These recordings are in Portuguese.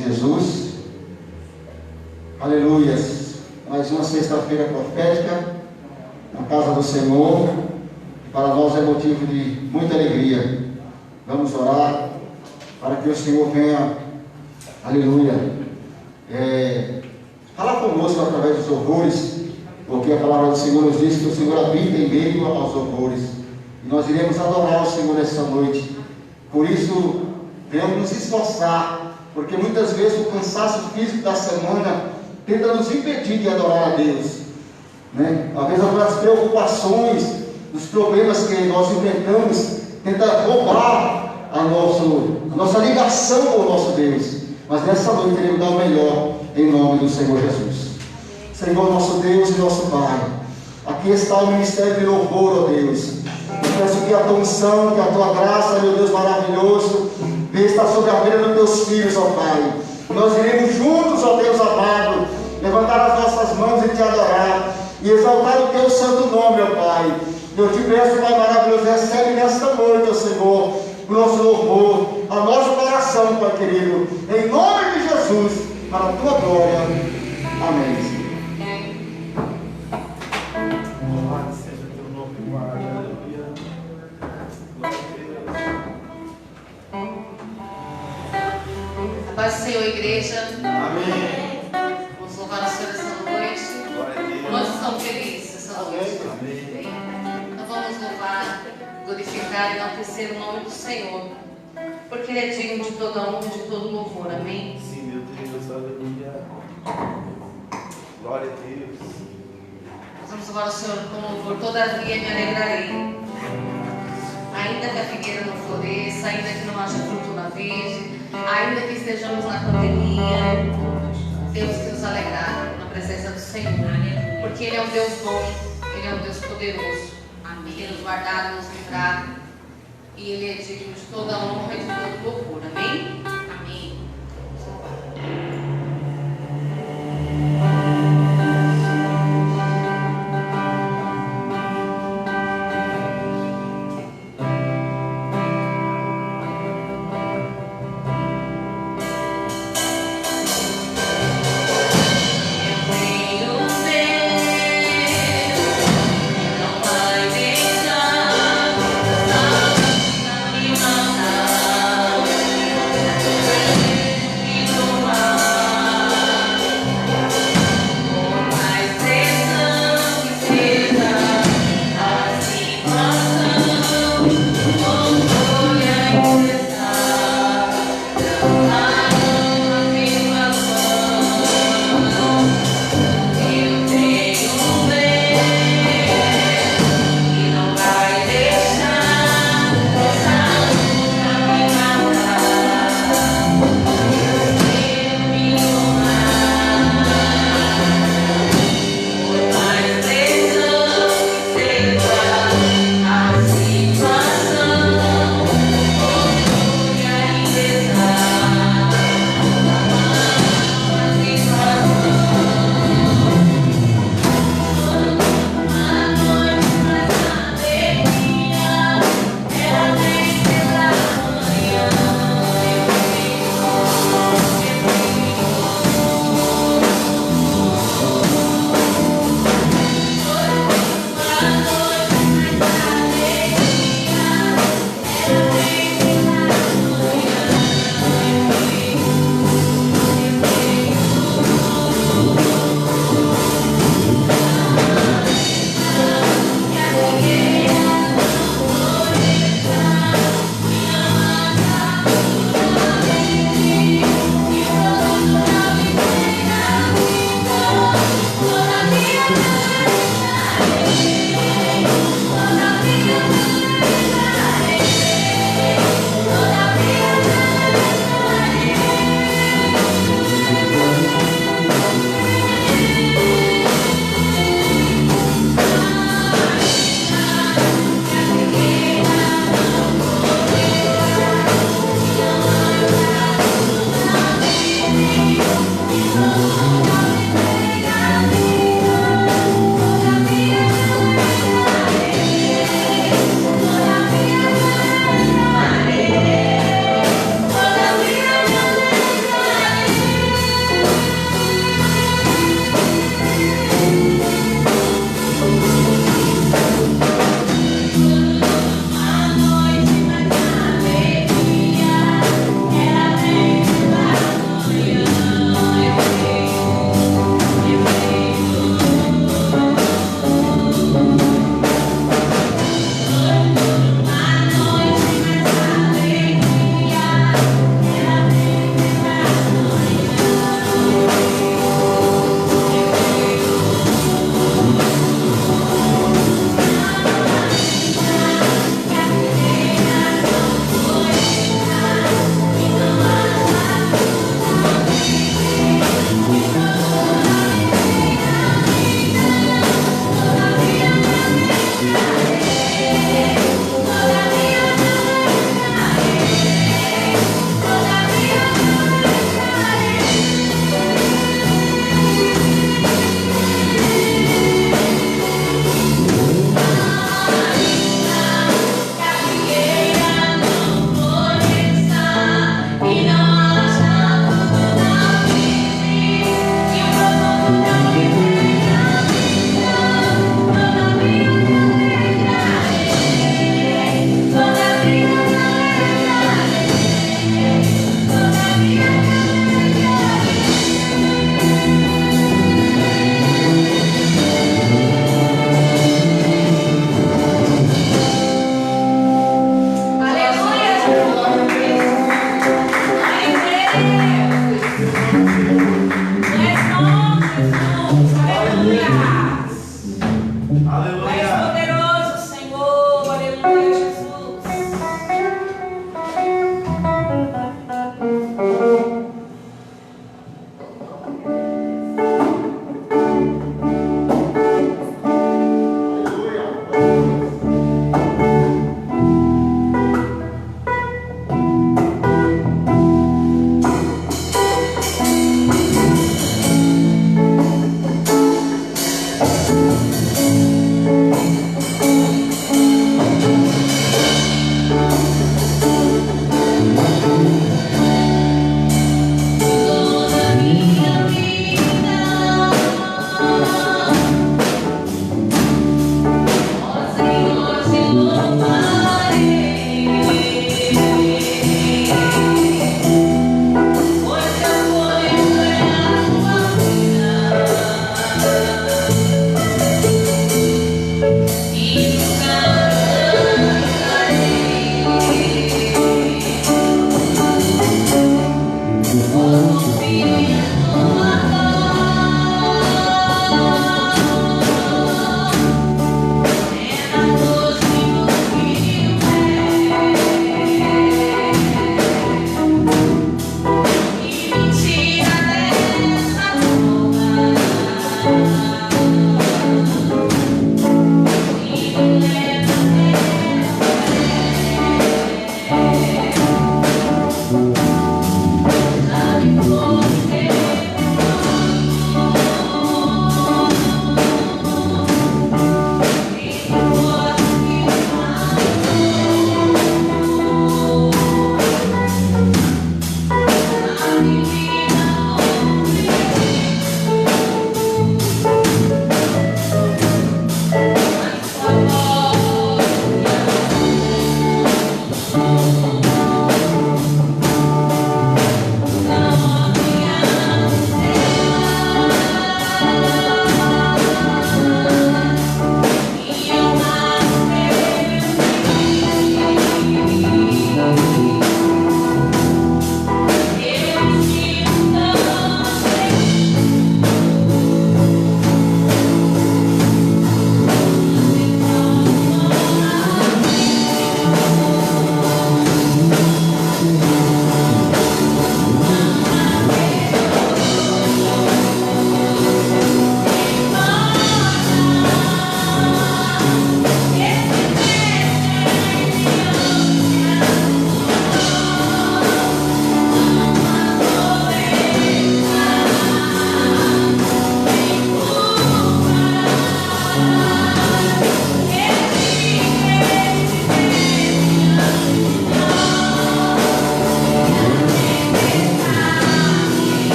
de Jesus. Aleluias. Mais uma sexta-feira profética na casa do Senhor. Para nós é motivo de muita alegria. Vamos orar para que o Senhor venha, aleluia, falar conosco através dos louvores, porque a palavra do Senhor nos diz que o Senhor habita em meio aos louvores. E nós iremos adorar o Senhor esta noite. Por isso, venhamos nos esforçar, porque muitas vezes o cansaço físico da semana tenta nos impedir de adorar a Deus, né? Às vezes as preocupações, os problemas que nós enfrentamos, tenta roubar a nossa ligação com o nosso Deus. Mas nessa noite queremos dar o melhor em nome do Senhor Jesus. Senhor nosso Deus e nosso Pai, aqui está o ministério de louvor, ó Deus. Eu peço que a tua unção, que a tua graça, meu Deus maravilhoso, venha estar sobre a vida dos teus filhos, ó Pai. Nós iremos juntos, ó Deus amado, levantar as nossas mãos e te adorar e exaltar o teu santo nome, ó Pai. Eu te peço, Pai maravilhoso, recebe nesta noite, ó Senhor, o nosso louvor, a nossa oração, Pai querido, em nome de Jesus, para a tua glória. Amém, Senhor. Louvado seja teu nome, Pai. Aleluia. A paz do Senhor, igreja. Amém. Vamos louvar o Senhor essa noite. Glória a Deus. Nós estamos felizes essa noite. Amém. Nós vamos louvar, glorificar e enaltecer o nome do Senhor, porque Ele é digno de toda honra e de todo louvor. Amém? Sim, meu Deus. Aleluia. Glória a Deus. Nós vamos louvar o Senhor com louvor. Todavia me alegrarei, ainda que a figueira não floresça, ainda que não haja fruto na vide, ainda que estejamos na pandemia, temos que nos alegrar na presença do Senhor, porque Ele é um Deus bom, Ele é um Deus poderoso. Amém. Ele nos guardar, nos livrar, e Ele é digno de toda honra e de todo louvor. Amém? Amém. Não vai deixar, não me matar.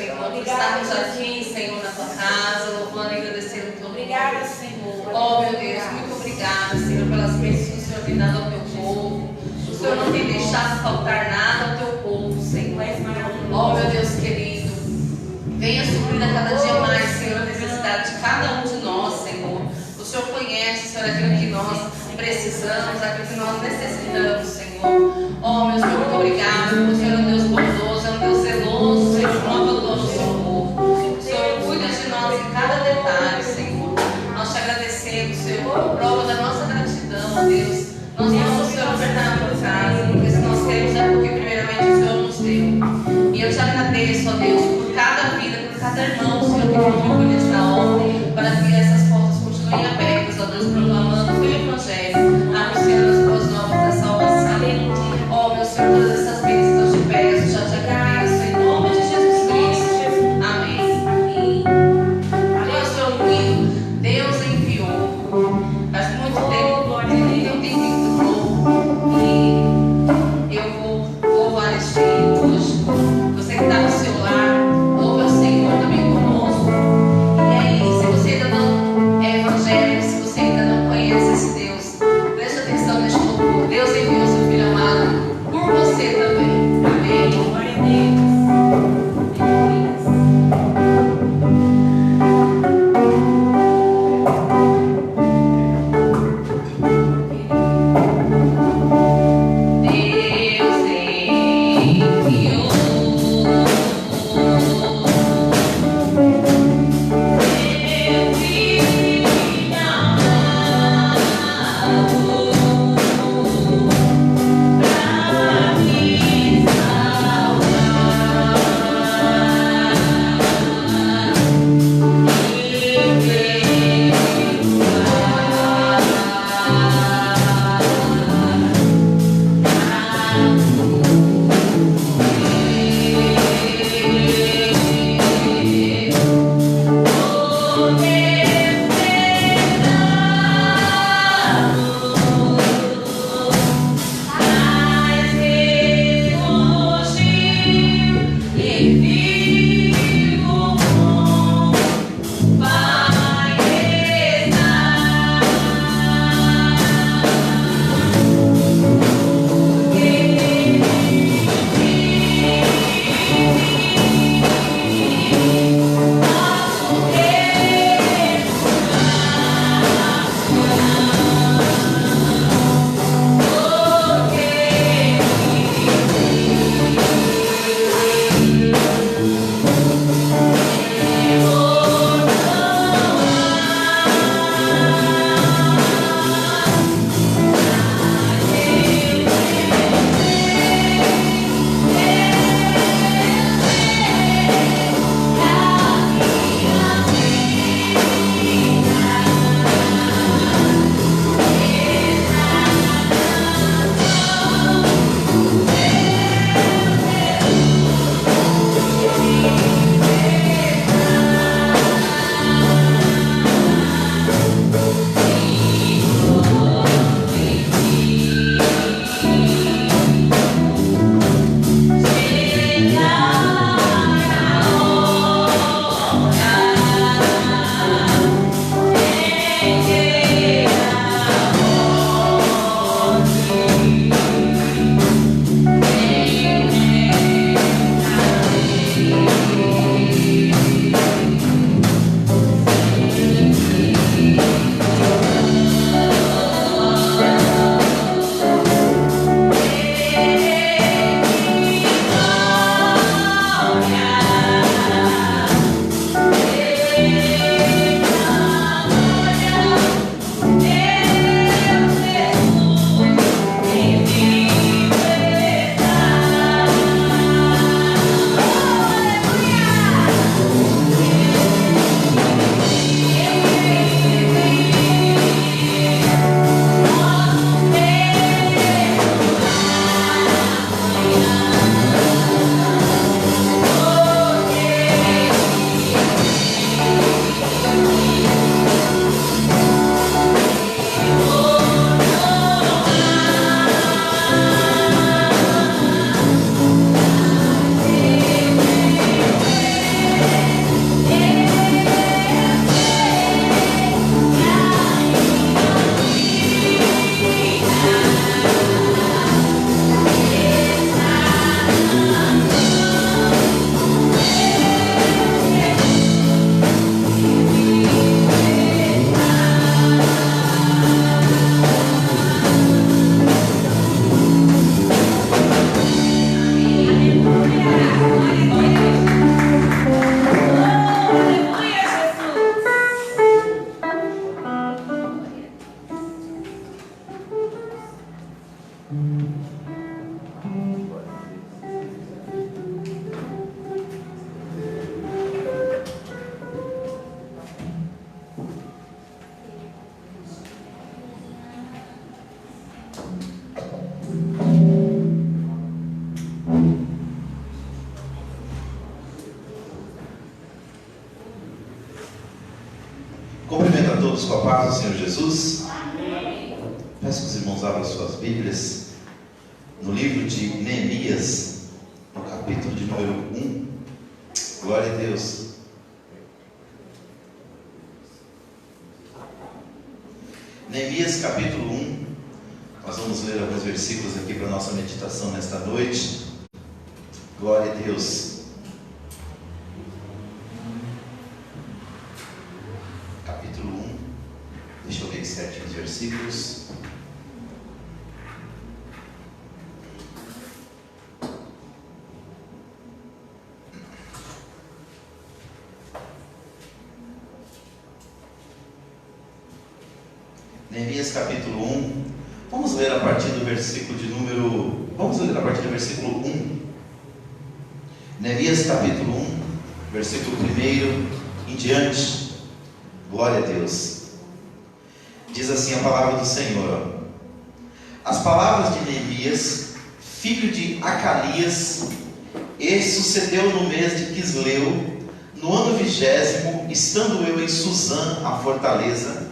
Senhor, por estarmos aqui, Senhor, na tua casa, louvando e agradecendo o teu nome. Obrigada, Senhor. Oh, meu Deus, muito obrigada, Senhor, pelas bênçãos que o Senhor tem dado ao teu povo. O Senhor não tem deixado faltar nada ao teu povo, Senhor. Oh, meu Deus querido, venha suprir a cada dia mais, Senhor, a necessidade de cada um de nós, Senhor. O Senhor conhece, Senhor, aquilo que nós precisamos, aquilo que nós necessitamos, Senhor. Oh, meu Senhor, muito obrigada, porque o Senhor é um Deus bondoso, é um Deus zeloso, Senhor, que não abandona o seu povo. O Senhor cuida de nós em cada detalhe, Senhor. Nós te agradecemos, Senhor, como prova da nossa gratidão, ó Deus. Nós vamos, Senhor, ofertar por casa, porque se nós temos é porque primeiramente o Senhor nos deu. E eu te agradeço, ó Deus, por cada vida, por cada irmão, Senhor, que contribui nesta obra, para que essas portas continuem abertas, ó Deus, proclamando o teu evangelho, anunciando as boas novas da salvação. Ó, meu Senhor, todas essas bênçãos Cumprimento a todos com a paz do Senhor Jesus. Peço que os irmãos abram suas Bíblias no livro de Neemias, no capítulo de número 1. Glória a Deus. Neemias capítulo 1. Nós vamos ler alguns versículos aqui para a nossa meditação nesta noite. Glória a Deus. Capítulo 1. Deixa eu ver certinho os versículos. Neemias capítulo 1. Vamos ler a partir do versículo de número... Vamos ler a partir do versículo 1. Neemias capítulo 1, versículo 1 em diante. Glória a Deus. Diz assim a palavra do Senhor. As palavras de Neemias, filho de Acalias, este sucedeu no mês de Quisleu, no ano 20º, estando eu em Suzã, a fortaleza,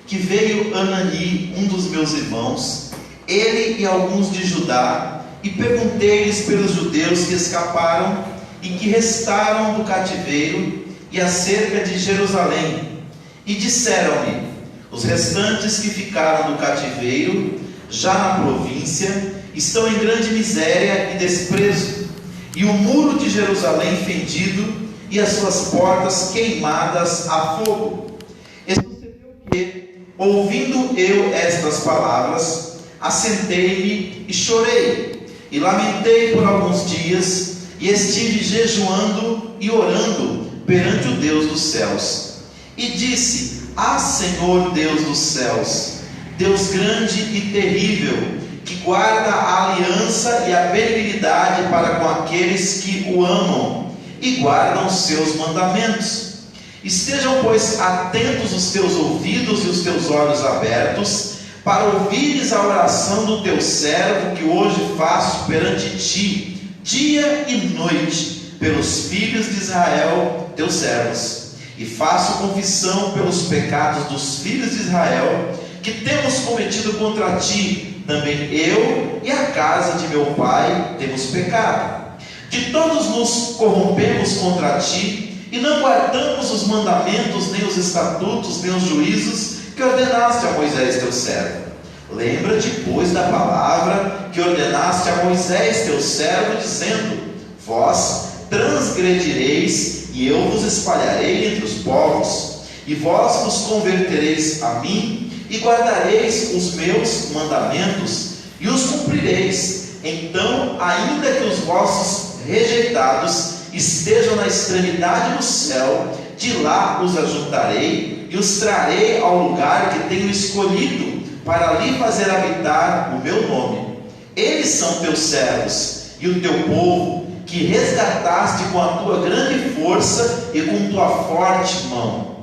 que veio Anani, um dos meus irmãos, ele e alguns de Judá, e perguntei-lhes pelos judeus que escaparam e que restaram do cativeiro e acerca de Jerusalém. E disseram-me: os restantes que ficaram no cativeiro, já na província, estão em grande miséria e desprezo, e o muro de Jerusalém fendido, e as suas portas queimadas a fogo. E sucedeu que, ouvindo eu estas palavras, assentei-me e chorei, e lamentei por alguns dias, e estive jejuando e orando perante o Deus dos céus. E disse: ah, Senhor Deus dos céus, Deus grande e terrível, que guarda a aliança e a benignidade para com aqueles que o amam e guardam os seus mandamentos. Estejam, pois, atentos os teus ouvidos e os teus olhos abertos, para ouvires a oração do teu servo, que hoje faço perante ti, dia e noite, pelos filhos de Israel, teus servos. E faço confissão pelos pecados dos filhos de Israel, que temos cometido contra ti. Também eu e a casa de meu pai temos pecado. De todos nos corrompemos contra ti, e não guardamos os mandamentos, nem os estatutos, nem os juízos que ordenaste a Moisés teu servo. Lembra-te, pois, da palavra que ordenaste a Moisés teu servo, dizendo: vós transgredireis, e eu vos espalharei entre os povos, e vós vos convertereis a mim, e guardareis os meus mandamentos, e os cumprireis. Então, ainda que os vossos rejeitados estejam na extremidade do céu, de lá os ajuntarei, e os trarei ao lugar que tenho escolhido, para ali fazer habitar o meu nome. Eles são teus servos, e o teu povo, que resgataste com a tua grande força e com tua forte mão.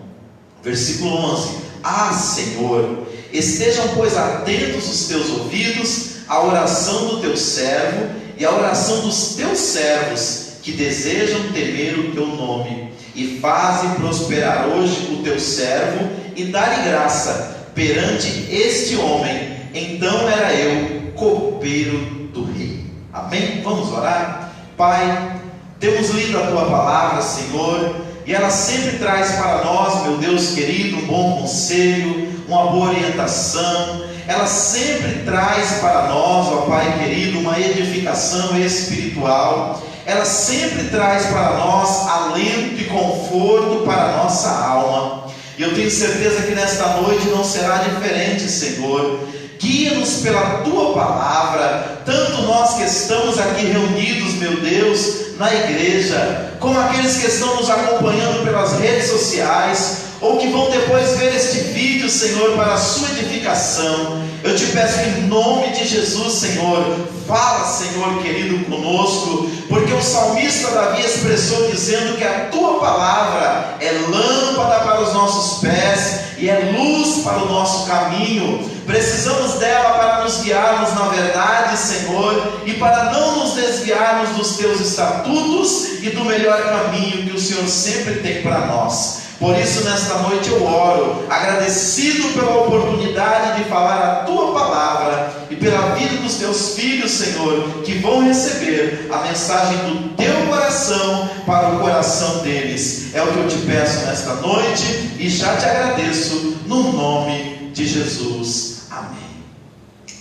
Versículo 11. Ah, Senhor, estejam, pois, atentos os teus ouvidos à oração do teu servo e à oração dos teus servos, que desejam temer o teu nome, e faze prosperar hoje o teu servo, e dá-lhe graça perante este homem. Então era eu copeiro do rei. Amém? Vamos orar? Pai, temos lido a tua palavra, Senhor, e ela sempre traz para nós, meu Deus querido, um bom conselho, uma boa orientação. Ela sempre traz para nós, ó Pai querido, uma edificação espiritual. Ela sempre traz para nós alento e conforto para a nossa alma. E eu tenho certeza que nesta noite não será diferente, Senhor. Guia-nos pela tua palavra, tanto nós que estamos aqui reunidos, meu Deus, na igreja, como aqueles que estão nos acompanhando pelas redes sociais, ou que vão depois ver este vídeo, Senhor, para a sua edificação. Eu te peço em nome de Jesus, Senhor, fala, Senhor querido, conosco, porque o salmista Davi expressou dizendo que a tua palavra é lâmpada para os nossos pés e é luz para o nosso caminho. Precisamos dela para nos guiarmos na verdade, Senhor, e para não nos desviarmos dos teus estatutos e do melhor caminho que o Senhor sempre tem para nós. Por isso, nesta noite eu oro, agradecido pela oportunidade de falar a tua palavra e pela vida dos teus filhos, Senhor, que vão receber a mensagem do teu coração para o coração deles. É o que eu te peço nesta noite e já te agradeço no nome de Jesus. Amém.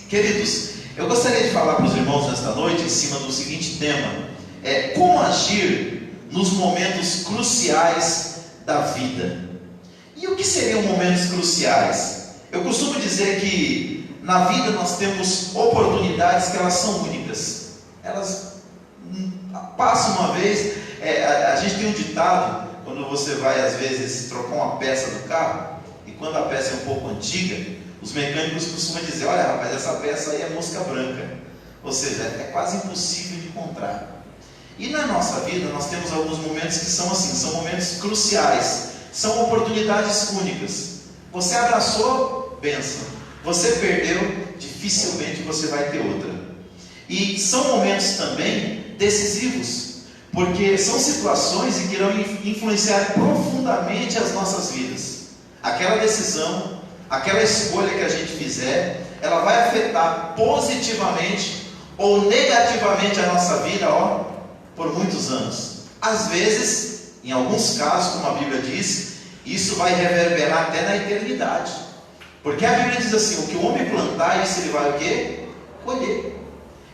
Queridos, eu gostaria de falar para os irmãos nesta noite em cima do seguinte tema: como agir nos momentos cruciais da vida. E o que seriam momentos cruciais? Eu costumo dizer que na vida nós temos oportunidades que elas são únicas. Elas passam uma vez. A gente tem um ditado, quando você vai às vezes trocar uma peça do carro, e quando a peça é um pouco antiga, os mecânicos costumam dizer: olha rapaz, essa peça aí é mosca branca, ou seja, é quase impossível de encontrar. E na nossa vida nós temos alguns momentos que são assim, são momentos cruciais, são oportunidades únicas. Você abraçou, bênção. Você perdeu, dificilmente você vai ter outra. E são momentos também decisivos, porque são situações que irão influenciar profundamente as nossas vidas. Aquela decisão, aquela escolha que a gente fizer, ela vai afetar positivamente ou negativamente a nossa vida, por muitos anos. Às vezes, em alguns casos, como a Bíblia diz, isso vai reverberar até na eternidade. Porque a Bíblia diz assim: o que o homem plantar, isso ele vai o quê? Colher.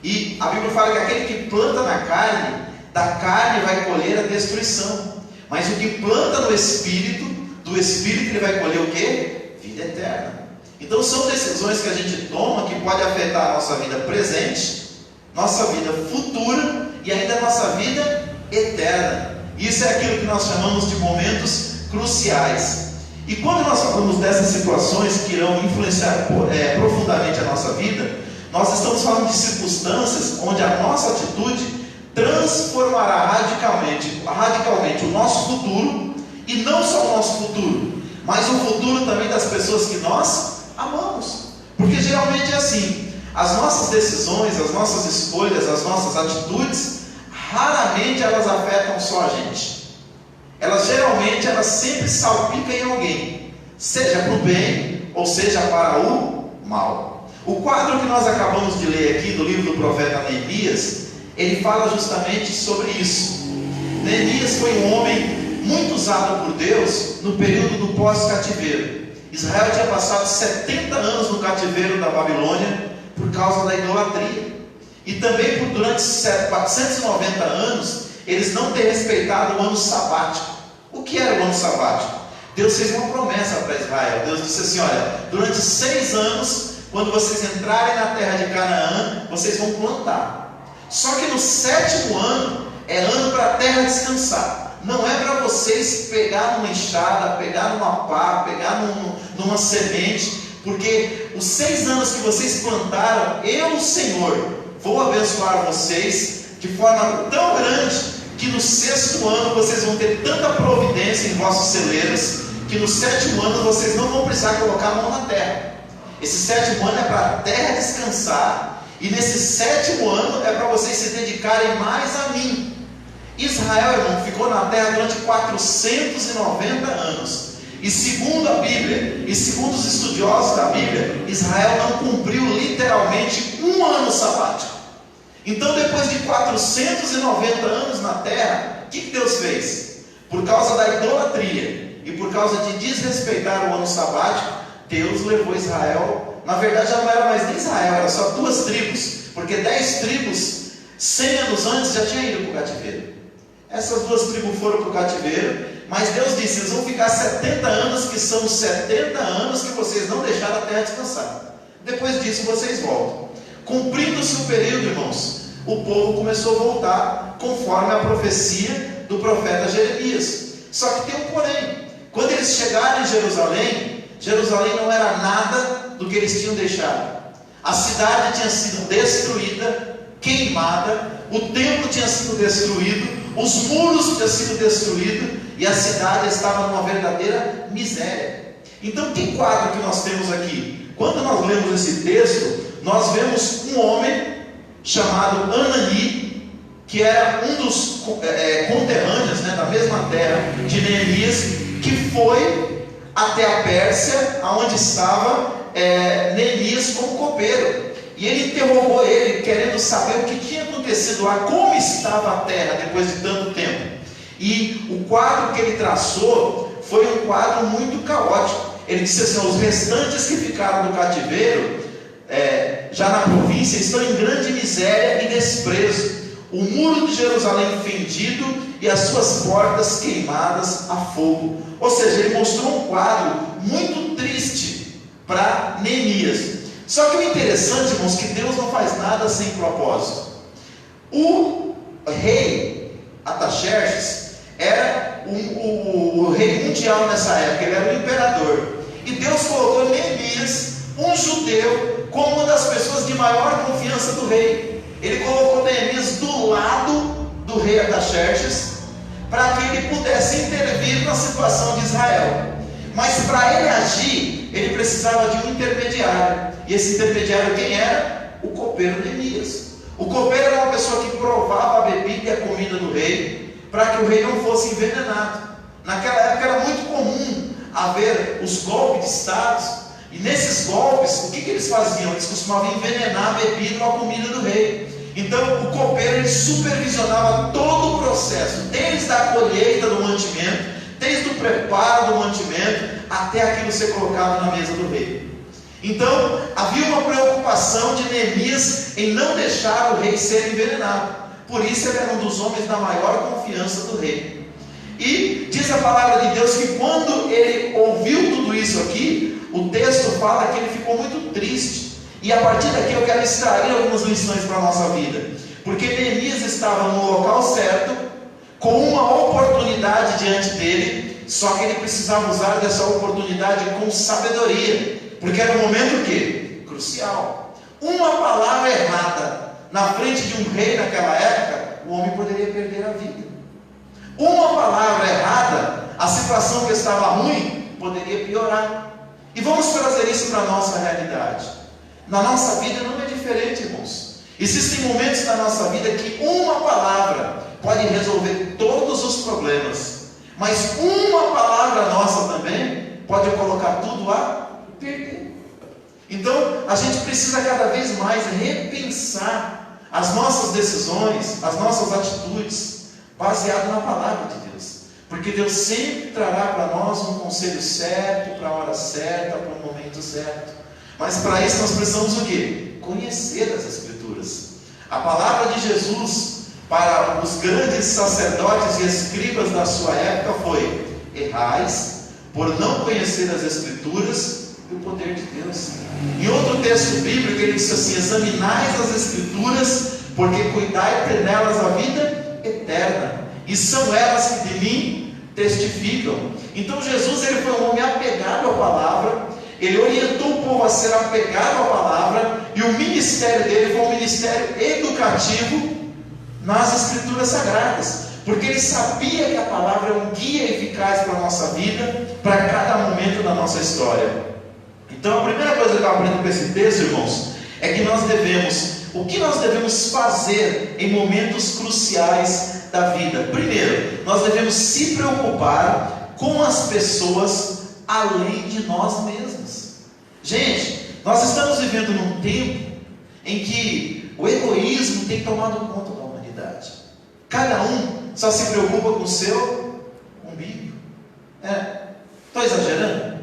E a Bíblia fala que aquele que planta na carne, da carne vai colher a destruição. Mas o que planta no Espírito, do Espírito ele vai colher o quê? Vida eterna. Então são decisões que a gente toma que pode afetar a nossa vida presente, nossa vida futura e ainda a nossa vida eterna. Isso é aquilo que nós chamamos de momentos cruciais. E quando nós falamos dessas situações que irão influenciar profundamente a nossa vida, nós estamos falando de circunstâncias onde a nossa atitude transformará radicalmente o nosso futuro, e não só o nosso futuro, mas o futuro também das pessoas que nós amamos. Porque geralmente é assim: as nossas decisões, as nossas escolhas, as nossas atitudes, raramente elas afetam só a gente. Elas sempre salpicam em alguém, seja para o bem ou seja para o mal. O quadro que nós acabamos de ler aqui do livro do profeta Neemias, ele fala justamente sobre isso. Neemias foi um homem muito usado por Deus no período do pós-cativeiro. Israel tinha passado 70 anos no cativeiro da Babilônia por causa da idolatria. E também durante 490 anos eles não têm respeitado o ano sabático. O que era o ano sabático? Deus fez uma promessa para Israel. Deus disse assim: olha, durante 6 anos, quando vocês entrarem na terra de Canaã, vocês vão plantar. Só que no 7º ano é ano para a terra descansar. Não é para vocês pegar numa enxada, pegar numa pá, pegar numa semente, porque os 6 anos que vocês plantaram, eu, o Senhor, vou abençoar vocês de forma tão grande que no 6º ano vocês vão ter tanta providência em vossos celeiros, que no 7º ano vocês não vão precisar colocar a mão na terra. Esse 7º ano é para a terra descansar, e nesse 7º ano é para vocês se dedicarem mais a mim. Israel, irmão, ficou na terra durante 490 anos. E segundo a Bíblia, e segundo os estudiosos da Bíblia, Israel não cumpriu literalmente um ano sabático. Então, depois de 490 anos na terra, o que Deus fez? Por causa da idolatria e por causa de desrespeitar o ano sabático, Deus levou Israel. Na verdade, já não era mais nem Israel, era só 2 tribos, porque 10 tribos, 100 anos antes, já tinham ido para o cativeiro. Essas 2 tribos foram para o cativeiro, mas Deus disse: vocês vão ficar 70 anos, que são os 70 anos que vocês não deixaram a terra descansar. Depois disso vocês voltam. Cumprindo-se o período, irmãos, o povo começou a voltar, conforme a profecia do profeta Jeremias. Só que tem um porém: quando eles chegaram em Jerusalém, Jerusalém não era nada do que eles tinham deixado. A cidade tinha sido destruída, queimada, o templo tinha sido destruído, os muros tinham sido destruídos, e a cidade estava numa verdadeira miséria. Então, que quadro que nós temos aqui? Quando nós lemos esse texto, nós vemos um homem chamado Anani, que era um dos conterrâneos, da mesma terra de Neemias, que foi até a Pérsia, onde estava Neemias como copeiro. E ele interrogou ele, querendo saber o que tinha acontecido lá, como estava a terra depois de tanto tempo. E o quadro que ele traçou foi um quadro muito caótico. Ele disse assim: os restantes que ficaram no cativeiro, já na província, estão em grande miséria e desprezo. O muro de Jerusalém fendido e as suas portas queimadas a fogo. Ou seja, ele mostrou um quadro muito triste para Neemias. Só que o interessante, irmãos, que Deus não faz nada sem propósito. O rei Artaxerxes era o rei mundial nessa época, ele era o imperador. E Deus colocou Neemias, um judeu, como uma das pessoas de maior confiança do rei. Ele colocou Neemias do lado do rei Artaxerxes, para que ele pudesse intervir na situação de Israel. Mas para ele agir, ele precisava de um intermediário. E esse intermediário quem era? O copeiro Neemias. O copeiro era uma pessoa que provava a bebida e a comida do rei, para que o rei não fosse envenenado. Naquela época era muito comum haver os golpes de estados. E nesses golpes, o que eles faziam? Eles costumavam envenenar a bebida ou a comida do rei. Então o copeiro ele supervisionava todo o processo, desde a colheita do mantimento, desde o preparo do mantimento, até aquilo ser colocado na mesa do rei. Então havia uma preocupação de Neemias em não deixar o rei ser envenenado. Por isso ele era um dos homens da maior confiança do rei. E diz a palavra de Deus que quando ele ouviu tudo isso aqui, o texto fala que ele ficou muito triste. E a partir daqui eu quero extrair algumas lições para a nossa vida. Porque Neemias estava no local certo, com uma oportunidade diante dele, só que ele precisava usar dessa oportunidade com sabedoria. Porque era um momento o quê? Crucial. Uma palavra errada na frente de um rei naquela época, o homem poderia perder a vida. Uma palavra errada, a situação que estava ruim poderia piorar. E vamos trazer isso para a nossa realidade. Na nossa vida não é diferente, irmãos. Existem momentos na nossa vida que uma palavra pode resolver todos os problemas, mas uma palavra nossa também pode colocar tudo a perder. Então a gente precisa cada vez mais repensar as nossas decisões, as nossas atitudes, baseado na palavra de Deus, porque Deus sempre trará para nós um conselho certo, para a hora certa, para o momento certo. Mas para isso nós precisamos o quê? Conhecer as Escrituras. A palavra de Jesus para os grandes sacerdotes e escribas da sua época foi: errais por não conhecer as Escrituras e o poder de Deus. Em outro texto bíblico ele disse assim: examinais as Escrituras, porque cuidai ter nelas a vida eterna, e são elas que de mim testificam. Então Jesus ele foi um homem apegado à palavra. Ele orientou o povo a ser apegado à palavra, e o ministério dele foi um ministério educativo nas Escrituras Sagradas, porque ele sabia que a palavra é um guia eficaz para a nossa vida, para cada momento da nossa história. Então a primeira coisa que eu aprendo com esse texto, irmãos, é que o que nós devemos fazer em momentos cruciais da vida? Primeiro, nós devemos se preocupar com as pessoas além de nós mesmos. Gente, nós estamos vivendo num tempo em que o egoísmo tem tomado conta da humanidade. Cada um só se preocupa com o seu umbigo. Estou exagerando?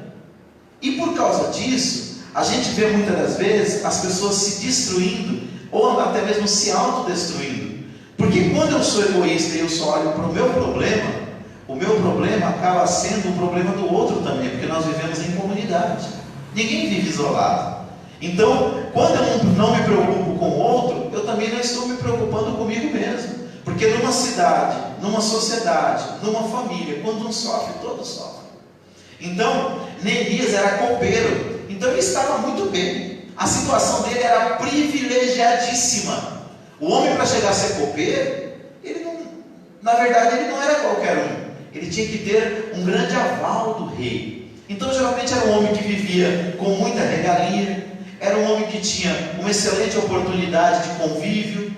E por causa disso, a gente vê muitas das vezes as pessoas se destruindo, ou até mesmo se autodestruindo. Porque quando eu sou egoísta e eu só olho para o meu problema acaba sendo o problema do outro também, porque nós vivemos em comunidade. Ninguém vive isolado. Então, quando eu não me preocupo com o outro, eu também não estou me preocupando comigo mesmo. Porque numa cidade, numa sociedade, numa família, quando um sofre, todos sofrem. Então, Neemias era copeiro, então ele estava muito bem. A situação dele era privilegiadíssima. O homem, para chegar a ser copeiro, na verdade ele não era qualquer um. Ele tinha que ter um grande aval do rei. Então geralmente era um homem que vivia com muita regalia, era um homem que tinha uma excelente oportunidade de convívio,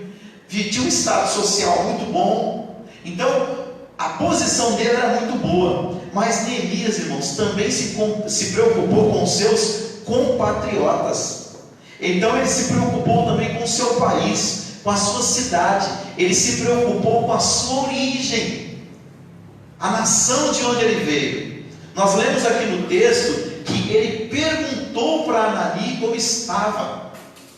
tinha um estado social muito bom. Então a posição dele era muito boa. Mas Neemias, irmãos, também se preocupou com seus compatriotas. Então ele se preocupou também com o seu país, com a sua cidade. Ele se preocupou com a sua origem, a nação de onde ele veio. Nós lemos aqui no texto que ele perguntou para Anani como estava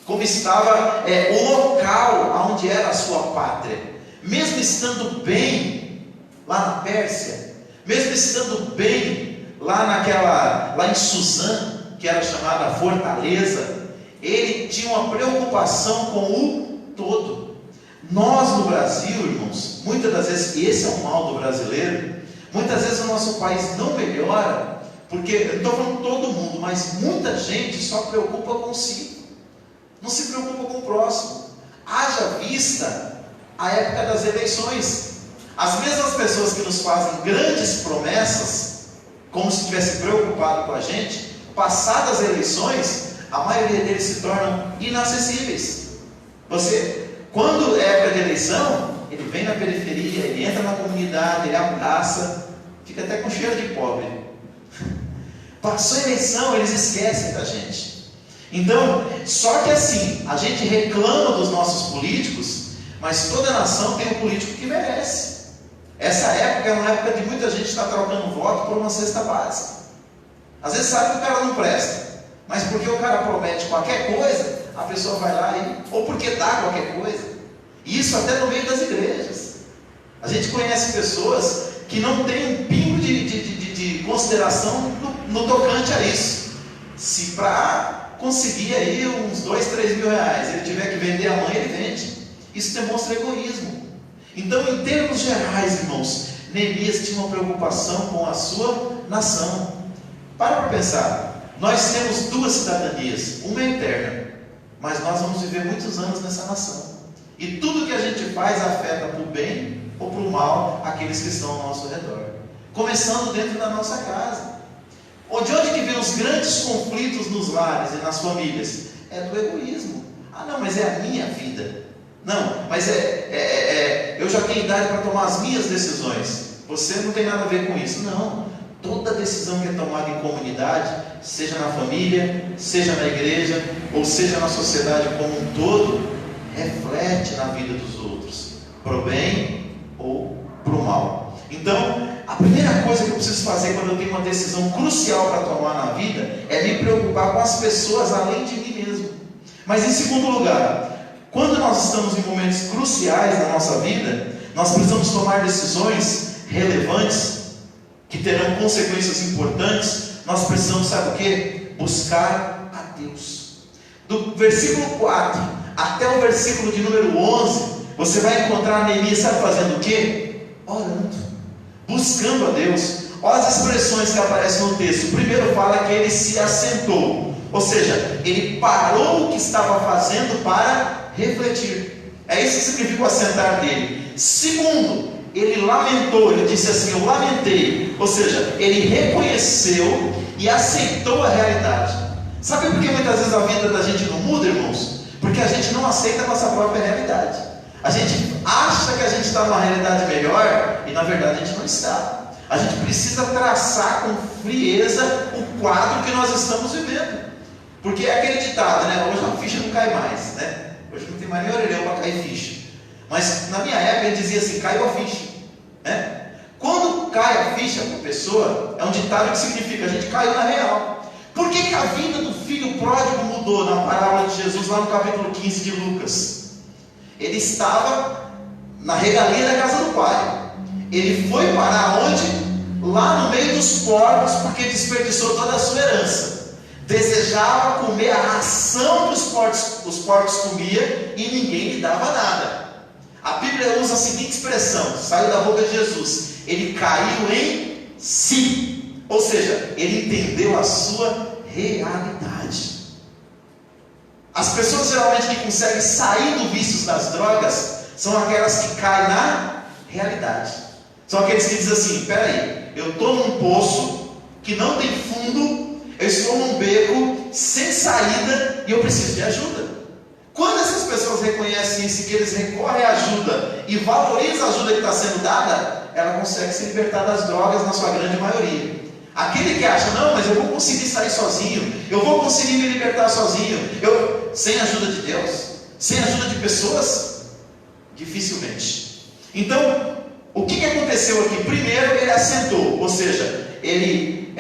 o local onde era a sua pátria. Mesmo estando bem lá na Pérsia, mesmo estando bem lá em Suzã, que era chamada Fortaleza, ele tinha uma preocupação com o todo. Nós no Brasil, irmãos, muitas das vezes, e esse é o mal do brasileiro, muitas vezes o nosso país não melhora, porque, eu estou falando todo mundo, mas muita gente só preocupa consigo, não se preocupa com o próximo. Haja vista a época das eleições. As mesmas pessoas que nos fazem grandes promessas, como se estivesse preocupado com a gente, passadas as eleições, a maioria deles se tornam inacessíveis. Quando é época de eleição, ele vem na periferia, ele entra na comunidade, ele abraça, fica até com cheiro de pobre. Passou a eleição, eles esquecem da gente. Então, só que assim, a gente reclama dos nossos políticos, mas toda nação tem um político que merece. Essa época é uma época de muita gente estar trocando voto por uma cesta básica. Às vezes sabe que o cara não presta, mas porque o cara promete qualquer coisa, a pessoa vai lá ou porque dá qualquer coisa. E isso até no meio das igrejas. A gente conhece pessoas que não têm um pingo de consideração no tocante a isso. Se para conseguir aí uns 2, 3 mil reais, ele tiver que vender a mãe, ele vende. Isso demonstra egoísmo. Então, em termos gerais, irmãos, Neemias tinha uma preocupação com a sua nação. Para pensar, nós temos duas cidadanias, uma é eterna, mas nós vamos viver muitos anos nessa nação. E tudo que a gente faz afeta para o bem ou para o mal aqueles que estão ao nosso redor. Começando dentro da nossa casa. De onde que vem os grandes conflitos nos lares e nas famílias? É do egoísmo. Ah não, mas é a minha vida. Não, mas eu já tenho idade para tomar as minhas decisões. Você não tem nada a ver com isso. Não, toda decisão que é tomada em comunidade, seja na família, seja na igreja, ou seja na sociedade como um todo, reflete na vida dos outros, pro bem ou pro mal. Então, a primeira coisa que eu preciso fazer quando eu tenho uma decisão crucial para tomar na vida, é me preocupar com as pessoas além de mim mesmo. Mas em segundo lugar, quando nós estamos em momentos cruciais na nossa vida, nós precisamos tomar decisões relevantes, que terão consequências importantes. Nós precisamos, sabe o que? Buscar a Deus. Do versículo 4 até o versículo de número 11, você vai encontrar Neemias, sabe fazendo o que? Orando, buscando a Deus. Olha as expressões que aparecem no texto. Primeiro fala que ele se assentou, ou seja, ele parou o que estava fazendo para refletir. É isso que significa o assentar dele. Segundo, ele lamentou, ele disse assim: eu lamentei, ou seja, ele reconheceu e aceitou a realidade. Sabe por que muitas vezes a vida da gente não muda, irmãos? Porque a gente não aceita a nossa própria realidade. A gente acha que a gente está numa realidade melhor e na verdade a gente não está. A gente precisa traçar com frieza o quadro que nós estamos vivendo. Porque é aquele ditado, né? Hoje a ficha não cai mais, né? Hoje não tem mais nem orelhão para cair ficha. Mas na minha época ele dizia assim: caiu a ficha, né? Quando cai a ficha para a pessoa, é um ditado que significa: a gente caiu na real. Por que a vida do filho pródigo mudou na parábola de Jesus, lá no capítulo 15 de Lucas? Ele estava na regalia da casa do pai. Ele foi parar onde? Lá no meio dos porcos, porque desperdiçou toda a sua herança. Desejava comer a ração que os porcos comiam e ninguém lhe dava nada. A Bíblia usa a seguinte expressão, saiu da boca de Jesus: ele caiu em si, ou seja, ele entendeu a sua realidade. As pessoas geralmente que conseguem sair do vício das drogas são aquelas que caem na realidade. São aqueles que dizem assim: peraí, eu estou num poço, que não tem fundo, eu estou num beco sem saída e eu preciso de ajuda. Quando essas pessoas reconhecem isso, que eles recorrem à ajuda e valorizam a ajuda que está sendo dada, ela consegue se libertar das drogas na sua grande maioria. Aquele que acha, não, mas eu vou conseguir sair sozinho, eu vou conseguir me libertar sozinho, sem a ajuda de Deus, sem a ajuda de pessoas, dificilmente. Então, o que aconteceu aqui? Primeiro, ele assentou, ou seja, ele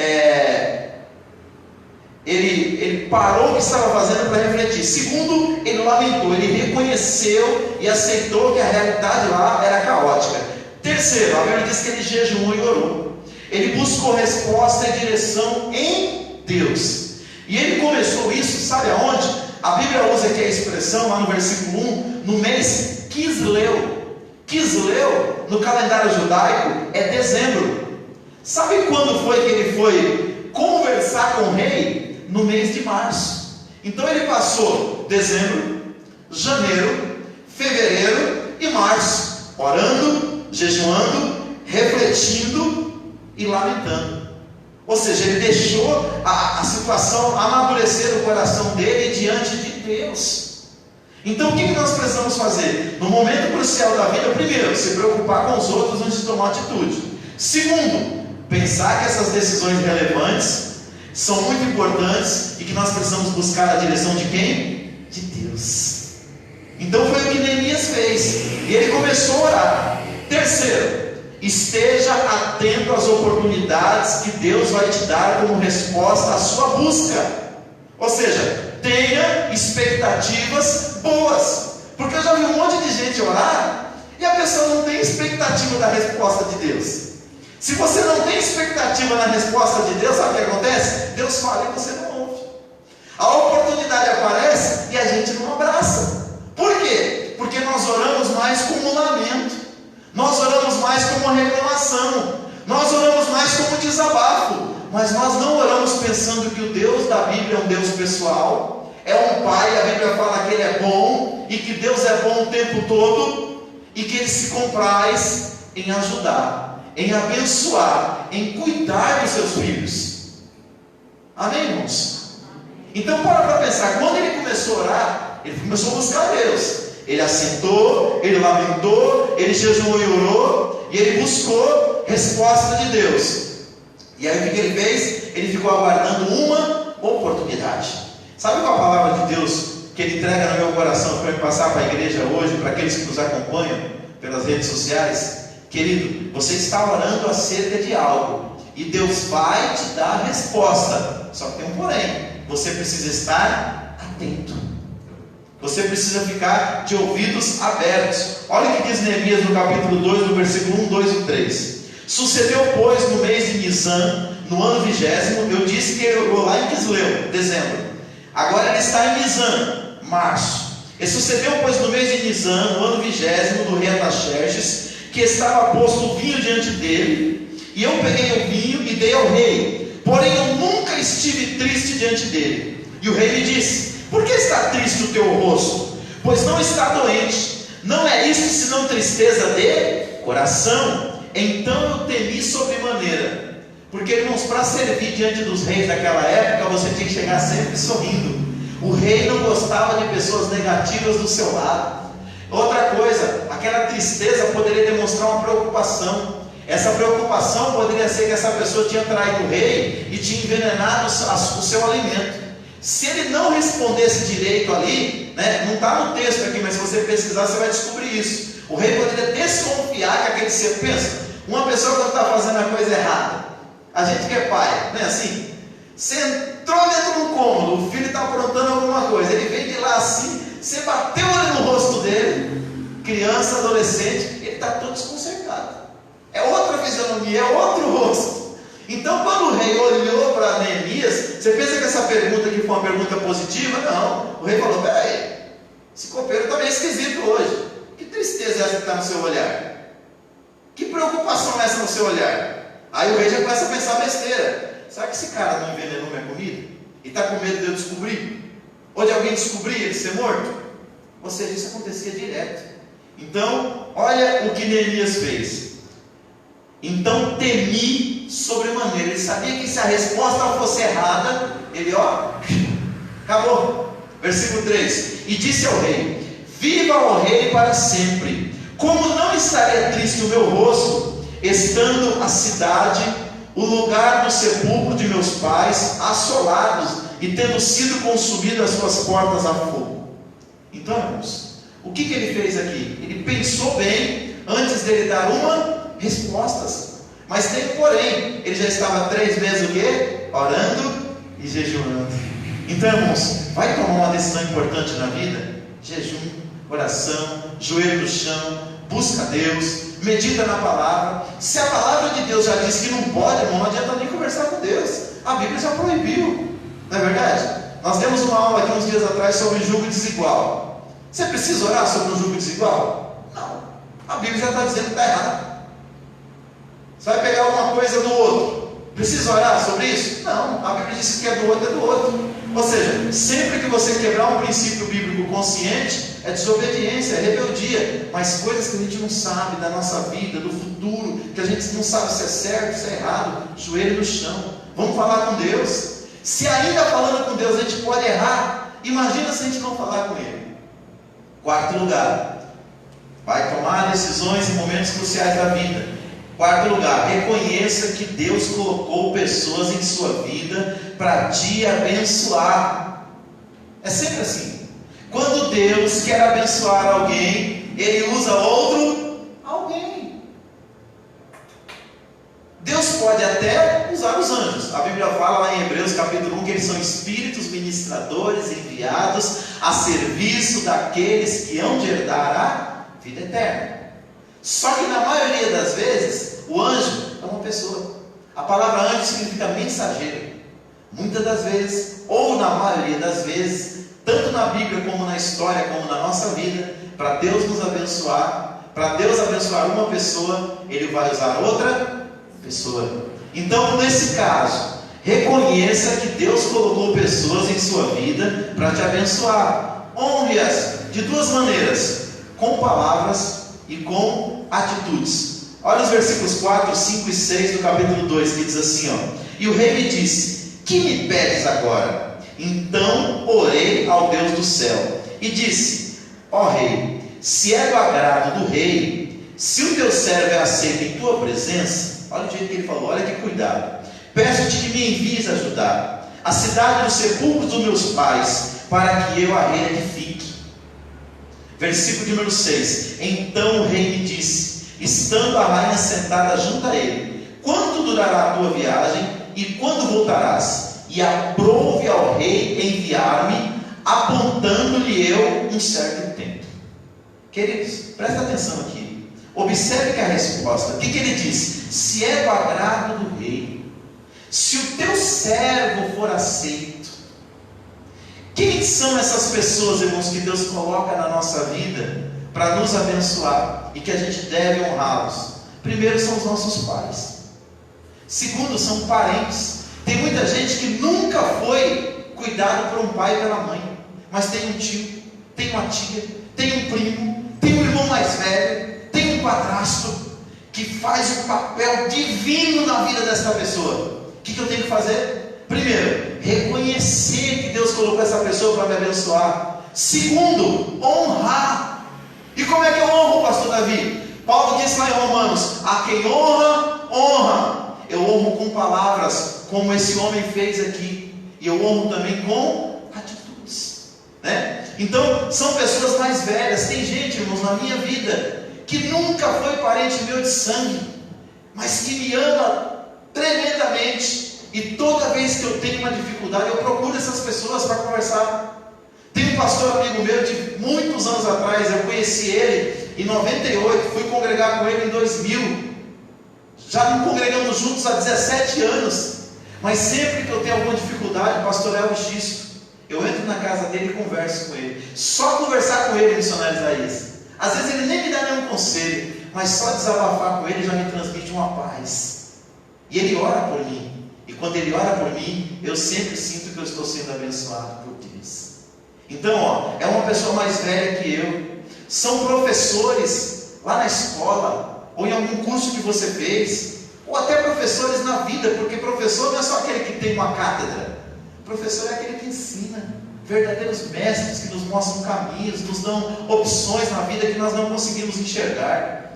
parou o que estava fazendo para refletir. Segundo, ele lamentou, ele reconheceu e aceitou que a realidade lá era caótica. Terceiro, a Bíblia diz que ele jejuou e orou. Ele buscou resposta e direção em Deus. E ele começou isso, sabe aonde? A Bíblia usa aqui a expressão, lá no versículo 1, no mês Quisleu. Quisleu, no calendário judaico, é dezembro. Sabe quando foi que ele foi conversar com o rei? No mês de março. Então ele passou dezembro, janeiro, fevereiro e março, orando, jejuando, refletindo e lamentando. Ou seja, ele deixou a situação amadurecer o coração dele diante de Deus. Então o que nós precisamos fazer? No momento crucial da vida, primeiro, se preocupar com os outros antes de tomar atitude. Segundo, pensar que essas decisões relevantes são muito importantes e que nós precisamos buscar a direção de quem? De Deus. Então foi o que Neemias fez, e ele começou a orar. Terceiro, esteja atento às oportunidades que Deus vai te dar como resposta à sua busca. Ou seja, tenha expectativas boas, porque eu já vi um monte de gente orar e a pessoa não tem expectativa da resposta de Deus. Se você não tem expectativa na resposta de Deus, sabe o que acontece? Deus fala e você não ouve. A oportunidade aparece e a gente não abraça. Por quê? Porque nós oramos mais como lamento, nós oramos mais como reclamação, nós oramos mais como desabafo, mas nós não oramos pensando que o Deus da Bíblia é um Deus pessoal, é um Pai. A Bíblia fala que Ele é bom e que Deus é bom o tempo todo e que Ele se compraz em ajudar, em abençoar, em cuidar dos seus filhos. Amém, irmãos? Então para pensar, quando ele começou a orar, ele começou a buscar Deus. Ele assentou, ele lamentou, ele jejuou e orou, e ele buscou resposta de Deus. E aí o que ele fez? Ele ficou aguardando uma oportunidade. Sabe qual a palavra de Deus que ele entrega no meu coração para eu passar para a igreja hoje, para aqueles que nos acompanham pelas redes sociais? Querido, você está orando acerca de algo e Deus vai te dar a resposta. Só que tem um porém: você precisa estar atento, você precisa ficar de ouvidos abertos. Olha o que diz Neemias no capítulo 2, no versículo 1, 2 e 3. Sucedeu, pois, no mês de Nisan, no ano 20º, eu disse que ele orou lá em Quisleu, dezembro. Agora ele está em Nisan, março. E sucedeu, pois, no mês de Nisan, no ano 20º, do rei Artaxerxes, que estava posto o vinho diante dele, e eu peguei o vinho e dei ao rei. Porém eu nunca estive triste diante dele. E o rei me disse: por que está triste o teu rosto? Pois não está doente. Não é isto senão tristeza de coração. Então eu temi sobremaneira. Porque, irmãos, para servir diante dos reis daquela época, você tinha que chegar sempre sorrindo. O rei não gostava de pessoas negativas do seu lado. Outra coisa, aquela tristeza poderia demonstrar uma preocupação. Essa preocupação poderia ser que essa pessoa tinha traído o rei e tinha envenenado o seu alimento. Se ele não respondesse direito ali, né, não está no texto aqui, mas se você pesquisar você vai descobrir isso. O rei poderia desconfiar que aquele ser, pensa, uma pessoa quando está fazendo a coisa errada, a gente que é pai, não é assim? Você entrou dentro de um cômodo, o filho está aprontando alguma coisa, ele vem de lá assim, você bateu ali no rosto dele, criança, adolescente, ele está todo desconcertado. É outra fisionomia, é outro rosto. Então quando o rei olhou para Neemias, você pensa que essa pergunta aqui foi uma pergunta positiva? Não. O rei falou: peraí, esse copeiro está meio esquisito hoje. Que tristeza é essa que está no seu olhar? Que preocupação é essa no seu olhar? Aí o rei já começa a pensar besteira. Será que esse cara não envenenou minha comida? E está com medo de eu descobrir? Ou de alguém descobrir ele ser morto? Ou seja, isso acontecia direto. Então, olha o que Neemias fez. Então temi sobremaneira. Ele sabia que se a resposta fosse errada, ele, acabou. Versículo 3: E disse ao rei: Viva o rei para sempre. Como não estaria triste o meu rosto, estando a cidade, o lugar do sepulcro de meus pais, assolados, e tendo sido consumidas as suas portas a fogo? Então, irmãos, o que ele fez aqui? Ele pensou bem antes dele dar uma resposta. Mas tem um porém. Ele já estava 3 vezes o quê? Orando e jejuando. Então, irmãos, vai tomar uma decisão importante na vida? Jejum, oração, joelho no chão, busca Deus, medita na palavra. Se a palavra de Deus já diz que não pode, irmão, não adianta nem conversar com Deus. A Bíblia já proibiu, não é verdade? Nós demos uma aula aqui uns dias atrás sobre julgo desigual. Você precisa orar sobre um julgo desigual? Não. A Bíblia já está dizendo que está errado. Você vai pegar uma coisa do outro, precisa orar sobre isso? Não. A Bíblia diz que é do outro, é do outro. Ou seja, sempre que você quebrar um princípio bíblico consciente, é desobediência, é rebeldia. Mas coisas que a gente não sabe da nossa vida, do futuro, que a gente não sabe se é certo, se é errado, joelho no chão. Vamos falar com Deus. Se ainda falando com Deus a gente pode errar, imagina se a gente não falar com Ele. 4º lugar, vai tomar decisões em momentos cruciais da vida. 4º lugar, reconheça que Deus colocou pessoas em sua vida para te abençoar. É sempre assim. Quando Deus quer abençoar alguém, Ele usa outro alguém. Deus pode até usar os anjos. A Bíblia fala lá em Hebreus capítulo 1 que eles são espíritos ministradores enviados a serviço daqueles que hão de herdar a vida eterna. Só que na maioria das vezes, o anjo é uma pessoa. A palavra anjo significa mensageiro. Muitas das vezes, ou na maioria das vezes, tanto na Bíblia como na história, como na nossa vida, para Deus nos abençoar, para Deus abençoar uma pessoa, Ele vai usar outra pessoa. Então, nesse caso, reconheça que Deus colocou pessoas em sua vida para te abençoar. Honre-as de 2 maneiras: com palavras e com atitudes. Olha os versículos 4, 5 e 6 do capítulo 2, que diz assim, E o rei me disse: Que me pedes agora? Então orei ao Deus do céu e disse: Ó rei, se é do agrado do rei, se o teu servo é aceito em tua presença, olha o jeito que ele falou, olha que cuidado, peço-te que me envies ajudar a cidade dos sepulcros dos meus pais, para que eu a reedifique. Versículo número 6: Então o rei me disse, estando a rainha sentada junto a ele: Quanto durará a tua viagem e quando voltarás? E aprove ao rei enviar-me, apontando-lhe eu um certo tempo. Queridos, presta atenção aqui. Observe que a resposta, o que ele disse? Se é do agrado do rei, se o teu servo for aceito. Quem são essas pessoas, irmãos, que Deus coloca na nossa vida para nos abençoar e que a gente deve honrá-los? Primeiro são os nossos pais. Segundo, são parentes. Tem muita gente que nunca foi cuidado por um pai e pela mãe, mas tem um tio, tem uma tia, tem um primo, tem um irmão mais velho, tem um padrasto que faz um papel divino na vida dessa pessoa. O que eu tenho que fazer? Primeiro, reconhecer que Deus colocou essa pessoa para me abençoar. Segundo, honrar. E como é que eu honro, pastor Davi? Paulo disse lá em Romanos: a quem honra, honra. Eu honro com palavras, como esse homem fez aqui, e eu honro também com atitudes, né? Então, são pessoas mais velhas. Tem gente, irmãos, na minha vida, que nunca foi parente meu de sangue, mas que me ama tremendamente, e toda vez que eu tenho uma dificuldade, eu procuro essas pessoas para conversar. Tem um pastor amigo meu de muitos anos atrás, eu conheci ele em 98, fui congregar com ele em 2000, já não congregamos juntos há 17 anos, mas sempre que eu tenho alguma dificuldade, pastor Elvis Xisto, eu entro na casa dele e converso com ele. Só conversar com ele, missionário Isaías, às vezes ele nem me dá nenhum conselho, mas só desabafar com ele já me transmite uma paz, e ele ora por mim, e quando ele ora por mim, eu sempre sinto que eu estou sendo abençoado por Deus. Então, é uma pessoa mais velha que eu, são professores lá na escola, ou em algum curso que você fez, Ou até professores na vida, porque professor não é só aquele que tem uma cátedra. Professor é aquele que ensina, verdadeiros mestres que nos mostram caminhos, nos dão opções na vida que nós não conseguimos enxergar.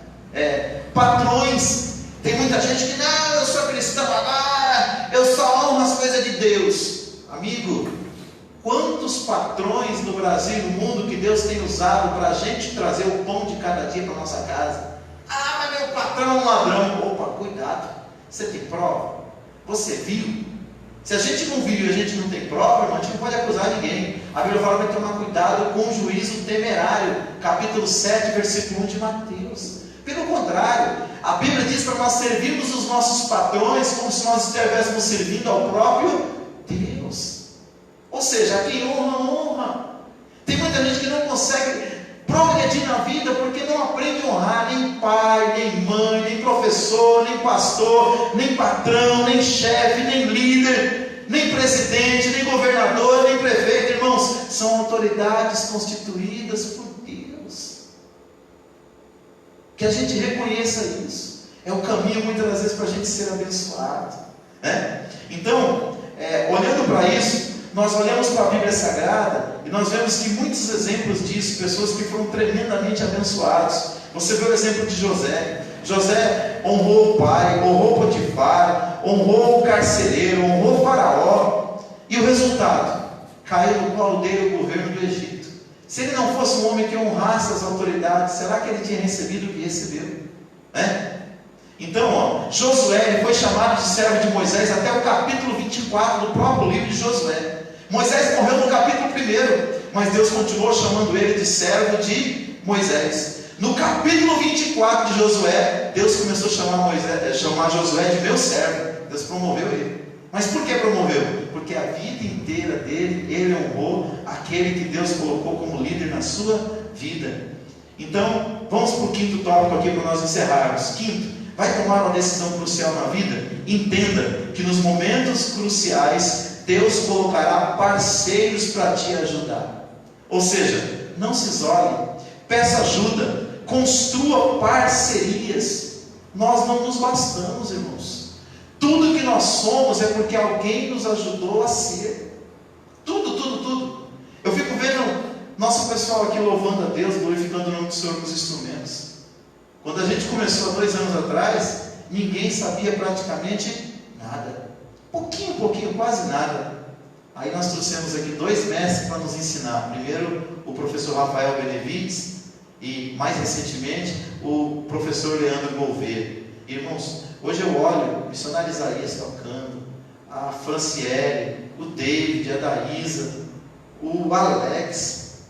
Patrões, tem muita gente que, não, eu sou cristão agora, eu só honro as coisas de Deus. Amigo, quantos patrões no Brasil e no mundo que Deus tem usado para a gente trazer o pão de cada dia para a nossa casa? Ah, mas meu patrão é um ladrão. Opa, cuidado, você tem prova? Você viu? Se a gente não viu e a gente não tem prova, irmão, a gente não pode acusar ninguém. A Bíblia fala para tomar cuidado com o juízo temerário, capítulo 7, versículo 1 de Mateus. Pelo contrário, a Bíblia diz para nós servirmos os nossos patrões como se nós estivéssemos servindo ao próprio Deus. Ou seja, a quem honra, honra. Tem muita gente que não consegue progredir na vida porque não aprende a honrar nem pai, nem mãe, nem professor, nem pastor, nem patrão, nem chefe, nem líder, nem presidente, nem governador, nem prefeito. Irmãos, são autoridades constituídas por Deus. Que a gente reconheça isso. É o caminho muitas das vezes para a gente ser abençoado, né? Então, olhando para isso, nós olhamos para a Bíblia Sagrada e nós vemos que muitos exemplos disso, pessoas que foram tremendamente abençoados. Você vê o exemplo de José. José honrou o pai, honrou Potifar, honrou o carcereiro, honrou o faraó. E o resultado? Caiu no colo dele o governo do Egito. Se ele não fosse um homem que honrasse as autoridades, será que ele tinha recebido o que recebeu? Então, Josué foi chamado de servo de Moisés até o capítulo 24 do próprio livro de Josué. Moisés morreu no capítulo 1, mas Deus continuou chamando ele de servo de Moisés. No capítulo 24 de Josué, Deus começou a chamar Josué de meu servo. Deus promoveu ele. Mas por que promoveu? Porque a vida inteira dele, ele honrou aquele que Deus colocou como líder na sua vida. Então, vamos para o quinto tópico aqui para nós encerrarmos. Quinto, vai tomar uma decisão crucial na vida? Entenda que nos momentos cruciais, Deus colocará parceiros para te ajudar. Ou seja, não se isole, peça ajuda, construa parcerias. Nós não nos bastamos, irmãos. Tudo que nós somos é porque alguém nos ajudou a ser. Tudo. Eu fico vendo nosso pessoal aqui louvando a Deus, glorificando o nome do Senhor com os instrumentos. Quando a gente começou há 2 anos atrás, ninguém sabia praticamente nada. Pouquinho, quase nada. Aí nós trouxemos aqui 2 mestres para nos ensinar. Primeiro, o professor Rafael Benevides e, mais recentemente, o professor Leandro Gouveia. Irmãos, hoje eu olho o missionário Isaías tocando, a Franciele, o David, a Daísa, o Alex,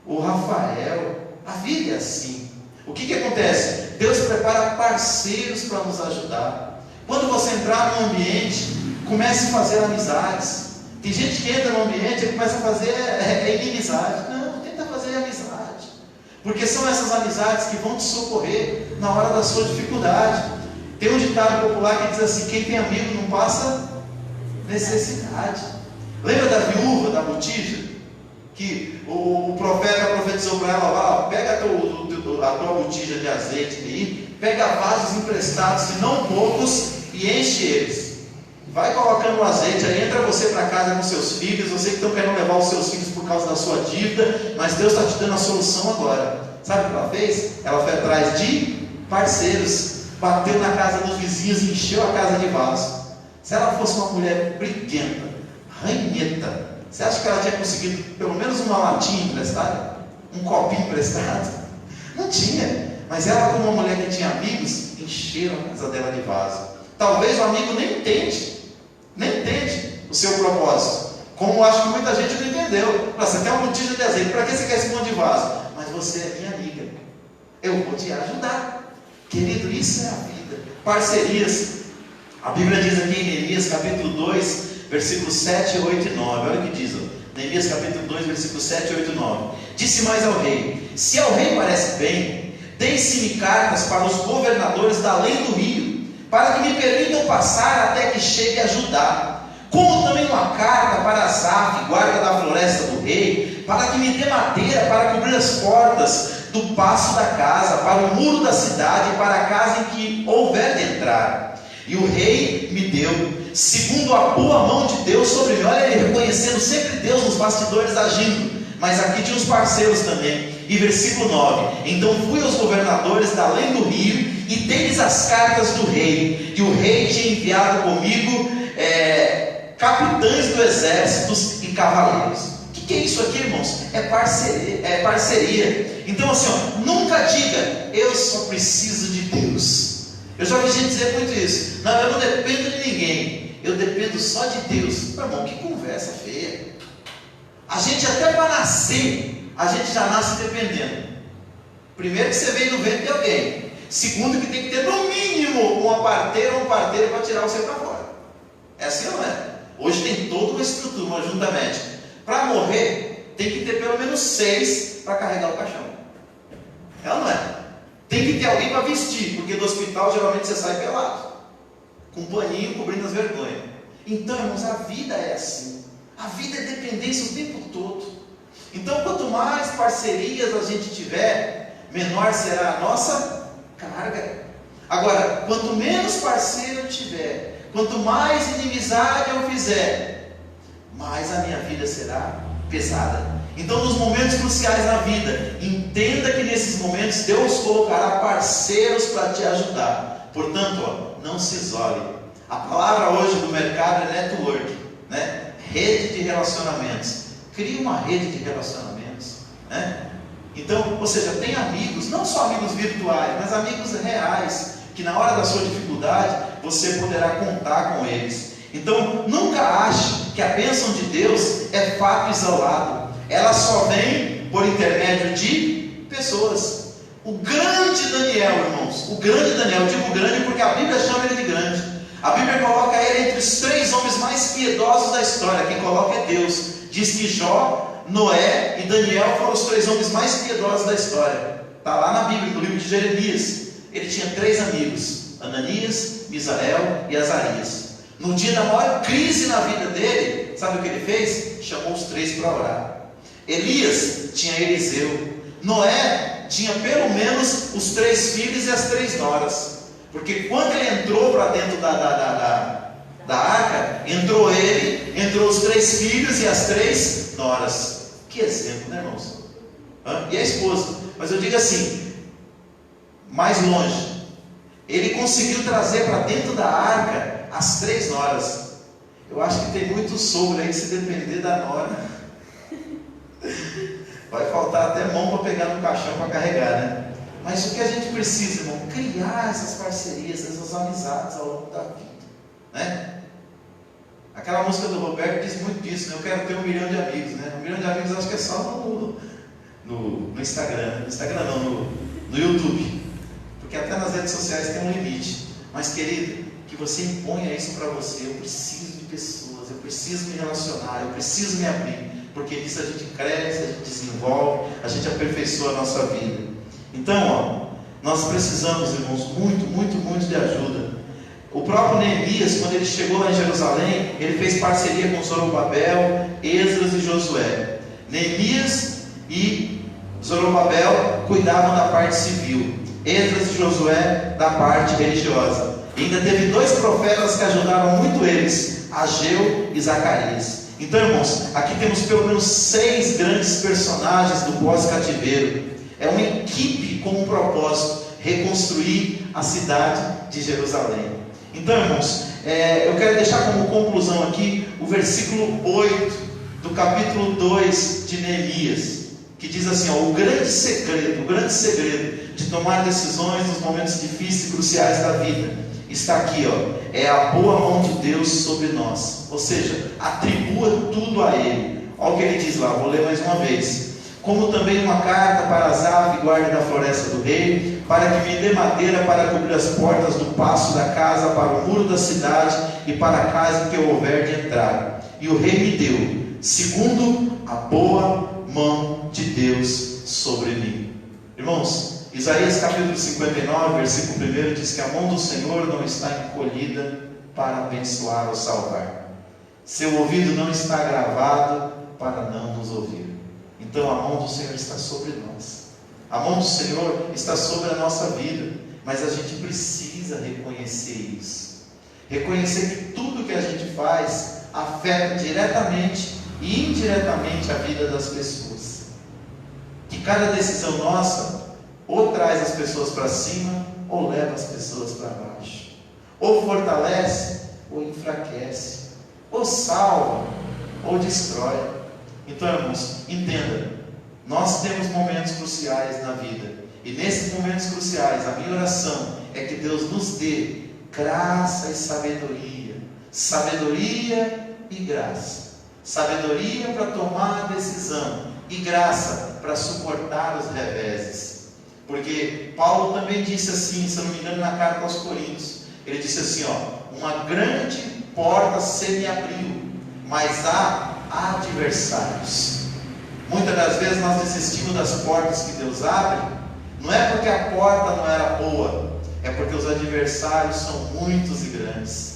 o Rafael. A vida é assim. O que acontece? Deus prepara parceiros para nos ajudar. Quando você entrar no ambiente, comece a fazer amizades. Tem gente que entra no ambiente e começa a fazer inimizade. Não, tenta fazer amizade. Porque são essas amizades que vão te socorrer na hora da sua dificuldade. Tem um ditado popular que diz assim: quem tem amigo não passa necessidade. Lembra da viúva da botija? Que o profeta profetizou para ela: pega a tua botija de azeite aí, pega vasos emprestados, se não poucos, e enche eles. Vai colocando o azeite, aí entra você para casa com seus filhos. Você que estão querendo levar os seus filhos por causa da sua dívida, mas Deus está te dando a solução agora. Sabe o que ela fez? Ela foi atrás de parceiros, bateu na casa dos vizinhos e encheu a casa de vaso. Se ela fosse uma mulher briguenta, ranheta, você acha que ela tinha conseguido pelo menos uma latinha emprestada? Um copinho emprestado? Não tinha. Mas ela, como uma mulher que tinha amigos, encheram a casa dela de vaso. Talvez o amigo nem entende o seu propósito. Como acho que muita gente não entendeu. Você tem uma botija de azeite, para que você quer esse monte de vaso? Mas você é minha amiga, eu vou te ajudar. Querido, isso é a vida. Parcerias. A Bíblia diz aqui em Neemias capítulo 2, versículos 7, 8 e 9. Olha o que diz, Neemias capítulo 2, versículos 7, 8 e 9. Disse mais ao rei: se ao rei parece bem, deem-se-me cartas para os governadores da além do rio, para que me permitam passar até que chegue a Judá, como também uma carta para Asaf, guarda da floresta do rei, para que me dê madeira para cobrir as portas do paço da casa, para o muro da cidade, para a casa em que houver de entrar. e o rei me deu, segundo a boa mão de Deus sobre mim. Olha ele reconhecendo sempre Deus nos bastidores agindo, mas aqui tinha os parceiros também. E versículo 9: então fui aos governadores da além do rio e dei-lhes as cartas do rei, e o rei tinha enviado comigo capitães do exército e cavaleiros. O que é isso aqui, irmãos? É parceria. Então assim, nunca diga, eu só preciso de Deus. Eu já ouvi gente dizer muito isso. Não, eu não dependo de ninguém, eu dependo só de Deus. Meu irmão, que conversa feia. A gente até para nascer, a gente já nasce dependendo. Primeiro que você veio no ventre de alguém. Segundo que tem que ter no mínimo uma parteira ou um parteiro para tirar você para fora. É assim ou não é? Hoje tem toda uma estrutura, uma junta médica. Para morrer, tem que ter pelo menos 6 para carregar o caixão. É ou não é? Tem que ter alguém para vestir, porque do hospital geralmente você sai pelado, com um paninho cobrindo as vergonhas. Então, irmãos, a vida é assim. A vida é dependência o tempo todo. Então, quanto mais parcerias a gente tiver, menor será a nossa carga. Agora, quanto menos parceiro eu tiver, quanto mais inimizade eu fizer, mais a minha vida será pesada. Então, nos momentos cruciais na vida, entenda que nesses momentos Deus colocará parceiros para te ajudar. Portanto, não se isole. A palavra hoje do mercado é network, né? Rede de relacionamentos. Crie uma rede de relacionamentos, né? Então, ou seja, tem amigos, não só amigos virtuais, mas amigos reais, que na hora da sua dificuldade você poderá contar com eles. Então, nunca ache que a bênção de Deus é fato isolado. Ela só vem por intermédio de pessoas. O grande Daniel, irmãos, o grande Daniel, eu digo grande porque a Bíblia chama ele de grande. A Bíblia coloca ele entre os 3 homens mais piedosos da história. Quem coloca é Deus. Diz que Jó, Noé e Daniel foram os 3 homens mais piedosos da história. Está lá na Bíblia, no livro de Jeremias. Ele tinha 3 amigos: Ananias, Misael e Azarias. No dia da maior crise na vida dele, sabe o que ele fez? Chamou os 3 para orar. Elias tinha Eliseu. Noé tinha pelo menos os 3 filhos e as 3 noras. Porque quando ele entrou para dentro da arca, entrou ele, entrou os 3 filhos e as 3 noras. Que exemplo, né, irmãos? E a esposa. Mas eu digo assim, mais longe, ele conseguiu trazer para dentro da arca as 3 noras. Eu acho que tem muito sogro aí que, se depender da nora, vai faltar até mão para pegar no caixão para carregar, né? Mas o que a gente precisa, irmão, criar essas parcerias, essas amizades ao longo da vida, né? Aquela música do Roberto diz muito disso, né? Eu quero ter 1 milhão de amigos, né? 1 milhão de amigos acho que é só no Instagram. No Instagram não, no YouTube. Porque até nas redes sociais tem um limite. Mas, querido, que você imponha isso para você. Eu preciso de pessoas, eu preciso me relacionar, eu preciso me abrir. Porque nisso a gente cresce, a gente desenvolve, a gente aperfeiçoa a nossa vida. Então, nós precisamos, irmãos, muito de ajuda. O próprio Neemias, quando ele chegou lá em Jerusalém, ele fez parceria com Zorobabel, Esdras e Josué. Neemias e Zorobabel cuidavam da parte civil, Esdras e Josué da parte religiosa. E ainda teve 2 profetas que ajudaram muito eles, Ageu e Zacarias. Então, irmãos, aqui temos pelo menos 6 grandes personagens do pós-cativeiro. É uma equipe com um propósito: reconstruir a cidade de Jerusalém. Então, irmãos, eu quero deixar como conclusão aqui o versículo 8 do capítulo 2 de Neemias, que diz assim: o grande segredo de tomar decisões nos momentos difíceis e cruciais da vida está aqui, é a boa mão de Deus sobre nós. Ou seja, atribua tudo a Ele. Olha o que ele diz lá, vou ler mais uma vez. Como também uma carta para Asaf, guarda da floresta do rei, para que me dê madeira para cobrir as portas do paço da casa, para o muro da cidade e para a casa que eu houver de entrar. E o rei me deu, segundo a boa mão de Deus sobre mim. Irmãos, Isaías capítulo 59, versículo 1 diz que a mão do Senhor não está encolhida para abençoar ou salvar. Seu ouvido não está gravado para não nos ouvir. Então a mão do Senhor está sobre nós. A mão do Senhor está sobre a nossa vida. Mas a gente precisa reconhecer isso. Reconhecer que tudo que a gente faz afeta diretamente e indiretamente a vida das pessoas. Que cada decisão nossa ou traz as pessoas para cima ou leva as pessoas para baixo. Ou fortalece ou enfraquece. Ou salva ou destrói. Então, irmãos, entenda, nós temos momentos cruciais na vida, e nesses momentos cruciais a minha oração é que Deus nos dê graça e sabedoria, sabedoria e graça, sabedoria para tomar a decisão e graça para suportar os reveses, porque Paulo também disse assim, se eu não me engano, na carta aos Coríntios, ele disse assim, uma grande porta se me abriu, mas há adversários. Muitas das vezes nós desistimos das portas que Deus abre, não é porque a porta não era boa, é porque os adversários são muitos e grandes.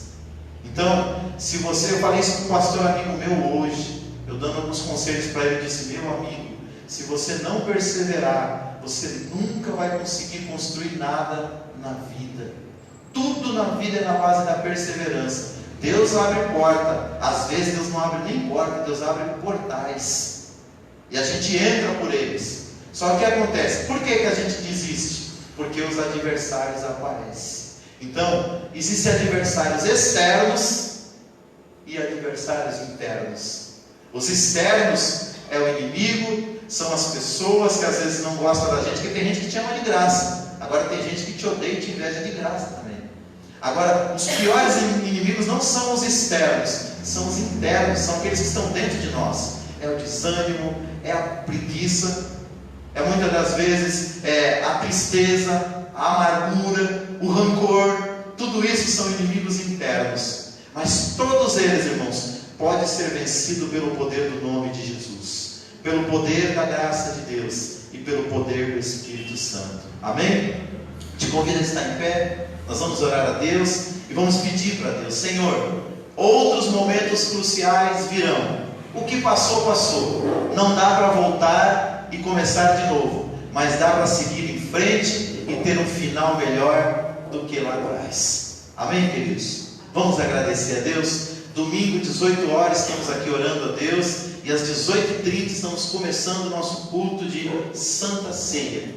Então, se você, eu falei isso com um pastor amigo meu hoje, eu dando alguns conselhos para ele, eu disse, meu amigo, se você não perseverar, você nunca vai conseguir construir nada na vida. Tudo na vida é na base da perseverança. Deus abre porta, às vezes Deus não abre nem porta, Deus abre portais, e a gente entra por eles. Só que o que acontece? Por que a gente desiste? Porque os adversários aparecem. Então, existem adversários externos e adversários internos. Os externos é o inimigo, são as pessoas que às vezes não gostam da gente, porque tem gente que te ama de graça, agora tem gente que te odeia e te inveja de graça também. Agora, os piores inimigos não são os externos, são os internos, são aqueles que estão dentro de nós. É o desânimo, é a preguiça, é muitas das vezes a tristeza, a amargura, o rancor. Tudo isso são inimigos internos, mas todos eles, irmãos, podem ser vencidos pelo poder do nome de Jesus, pelo poder da graça de Deus e pelo poder do Espírito Santo. Amém? Te convido a estar em pé. Nós vamos orar a Deus e vamos pedir para Deus, Senhor, outros momentos cruciais virão. O que passou, passou. Não dá para voltar e começar de novo, mas dá para seguir em frente e ter um final melhor do que lá atrás. Amém, queridos? Vamos agradecer a Deus. Domingo, 18 horas, estamos aqui orando a Deus, e às 18h30 estamos começando o nosso culto de Santa Ceia,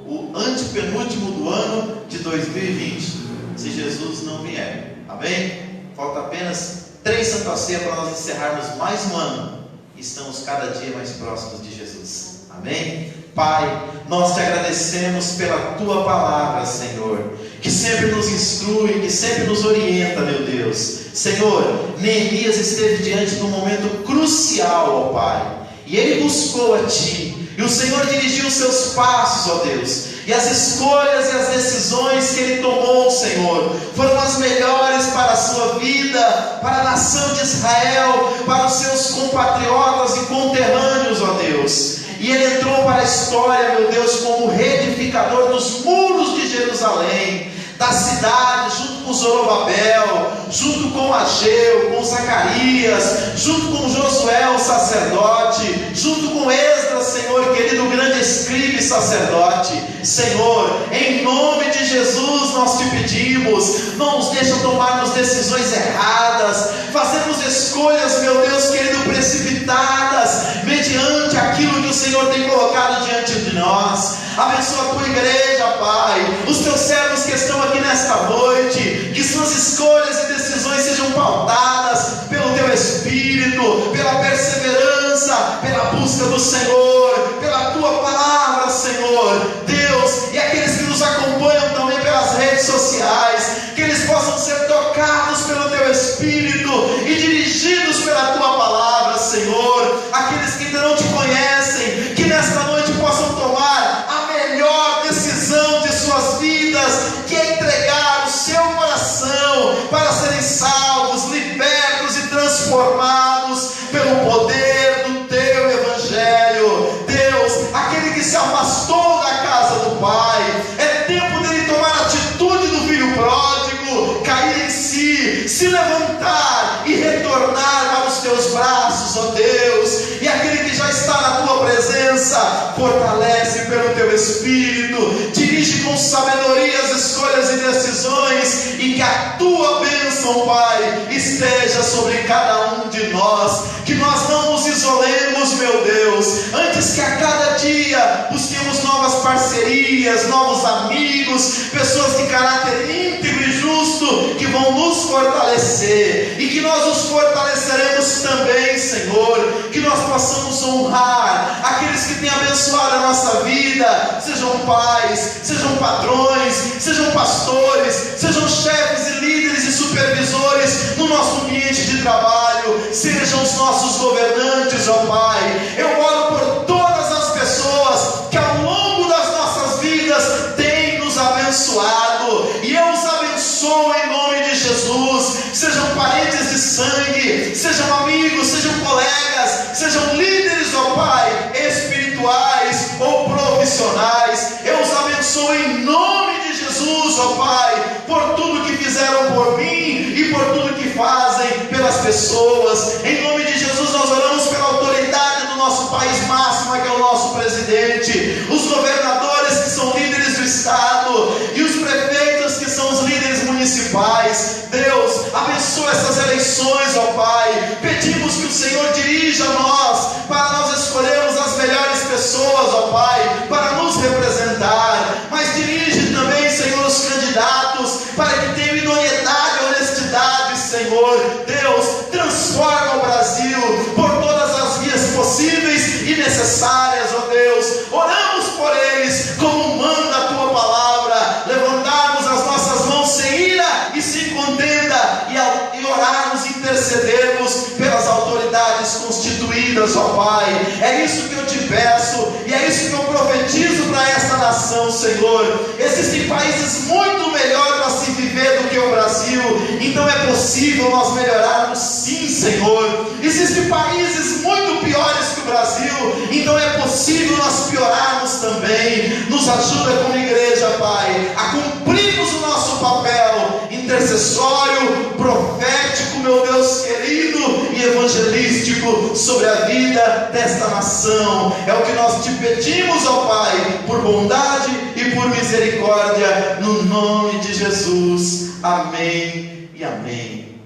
o antepenúltimo do ano de 2020, se Jesus não vier. Amém? Falta apenas 3 Santa Ceia para nós encerrarmos mais um ano, e estamos cada dia mais próximos de Jesus. Amém? Pai, nós te agradecemos pela tua palavra, Senhor, que sempre nos instrui, que sempre nos orienta, meu Deus. Senhor, Neemias esteve diante de um momento crucial, ó Pai, e ele buscou a Ti, e o Senhor dirigiu os seus passos, ó Deus, e as escolhas e as decisões que ele tomou, Senhor, foram as melhores para a sua vida, para a nação de Israel, para os seus compatriotas e conterrâneos, ó Deus. E ele entrou para a história, meu Deus, como reedificador dos muros de Jerusalém, da cidade, junto com Zorobabel, junto com Ageu, com Zacarias, junto com Josué, o sacerdote, junto com Esdras, Senhor querido, o grande escriba e sacerdote. Senhor, em nome de Jesus nós te pedimos, não nos deixa tomarmos decisões erradas, fazemos escolhas, meu Deus querido, precipitadas, mediante aquilo que o Senhor tem colocado diante de nós. Abençoa a tua igreja, Pai, os teus servos que estão aqui nesta noite, que suas escolhas e decisões sejam pautadas pelo teu Espírito, pela perseverança, pela busca do Senhor, pela tua palavra, Senhor Deus, e aqueles que nos acompanham também pelas redes sociais, que eles possam ser tocados pelo teu Espírito e dirigidos pela tua palavra, Senhor. Aqueles que ainda não te conhecem, que nesta noite possam tomar a melhor decisão de suas vidas, que é entregar o seu coração para serem salvos, libertos e transformados pelo poder do teu Evangelho. Deus, aquele que se afastou da casa do Pai, é tempo dele tomar a atitude do filho pródigo, cair em si, se levantar e retornar para os teus braços, ó Deus. E aquele que já estar na tua presença. Fortalece pelo teu Espírito, dirige com sabedoria as escolhas e decisões, e que a tua bênção, Pai, esteja sobre cada um de nós. Que nós não nos isolemos, meu Deus, antes que a cada dia busquemos novas parcerias, novos amigos, pessoas de caráter íntegro e justo, que vão nos fortalecer, e que nós nos fortaleceremos também, Senhor. Que nós possamos honrar aqueles que têm abençoado a nossa vida, sejam pais, sejam patrões, sejam pastores, sejam chefes e líderes e supervisores no nosso ambiente de trabalho, sejam os nossos governantes, ó Pai. Eu oro por todas as pessoas que ao longo das nossas vidas têm nos abençoado, e eu os abençoo em nome de Jesus. Sejam parentes de sangue, sejam amigos, sejam colegas, sejam líderes, ó Pai, espirituais ou profissionais, eu os abençoo em nome de Jesus, ó Pai, por tudo que fizeram por mim e por tudo que fazem pelas pessoas. Em nome de Jesus nós oramos pela autoridade do nosso país máximo, que é o nosso presidente, os governadores que são líderes do estado, e os prefeitos que são os líderes municipais. Deus, abençoa essas eleições, ó Pai. Pedimos que o Senhor dirija nós, para nós escolhermos as melhores pessoas, ó Pai, para nos representar. Mas dirige também, Senhor, os candidatos, para que tenham idoneidade e honestidade, Senhor. Deus, transforma o Brasil por todas as vias possíveis e necessárias, ó Deus. Oramos por eles, como manda a tua palavra, levantarmos as nossas mãos sem ira e sem contenda, e orarmos, intercedermos pelas autoridades constituídas, ó Pai. É isso que eu te peço, e é isso que eu profetizo para esta nação, Senhor. Existem países muito melhores para se viver do que o Brasil, então é possível nós melhorarmos, sim, Senhor. Existem países muito piores que o Brasil, então é possível nós piorarmos também. Nos ajuda como igreja, Pai, a cumprirmos o nosso papel intercessório, profético, meu Deus querido, e evangelístico sobre a vida desta nação. É o que nós te pedimos, ó Pai, por bondade e por misericórdia, no nome de Jesus. Amém e amém.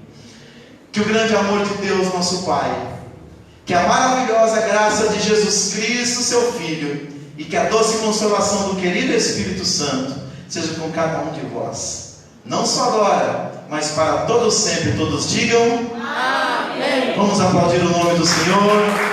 Que o grande amor de Deus, nosso Pai, que a maravilhosa graça de Jesus Cristo, seu Filho, e que a doce consolação do querido Espírito Santo seja com cada um de vós, não só agora, mas para todos sempre. Todos digam amém. Vamos aplaudir o nome do Senhor.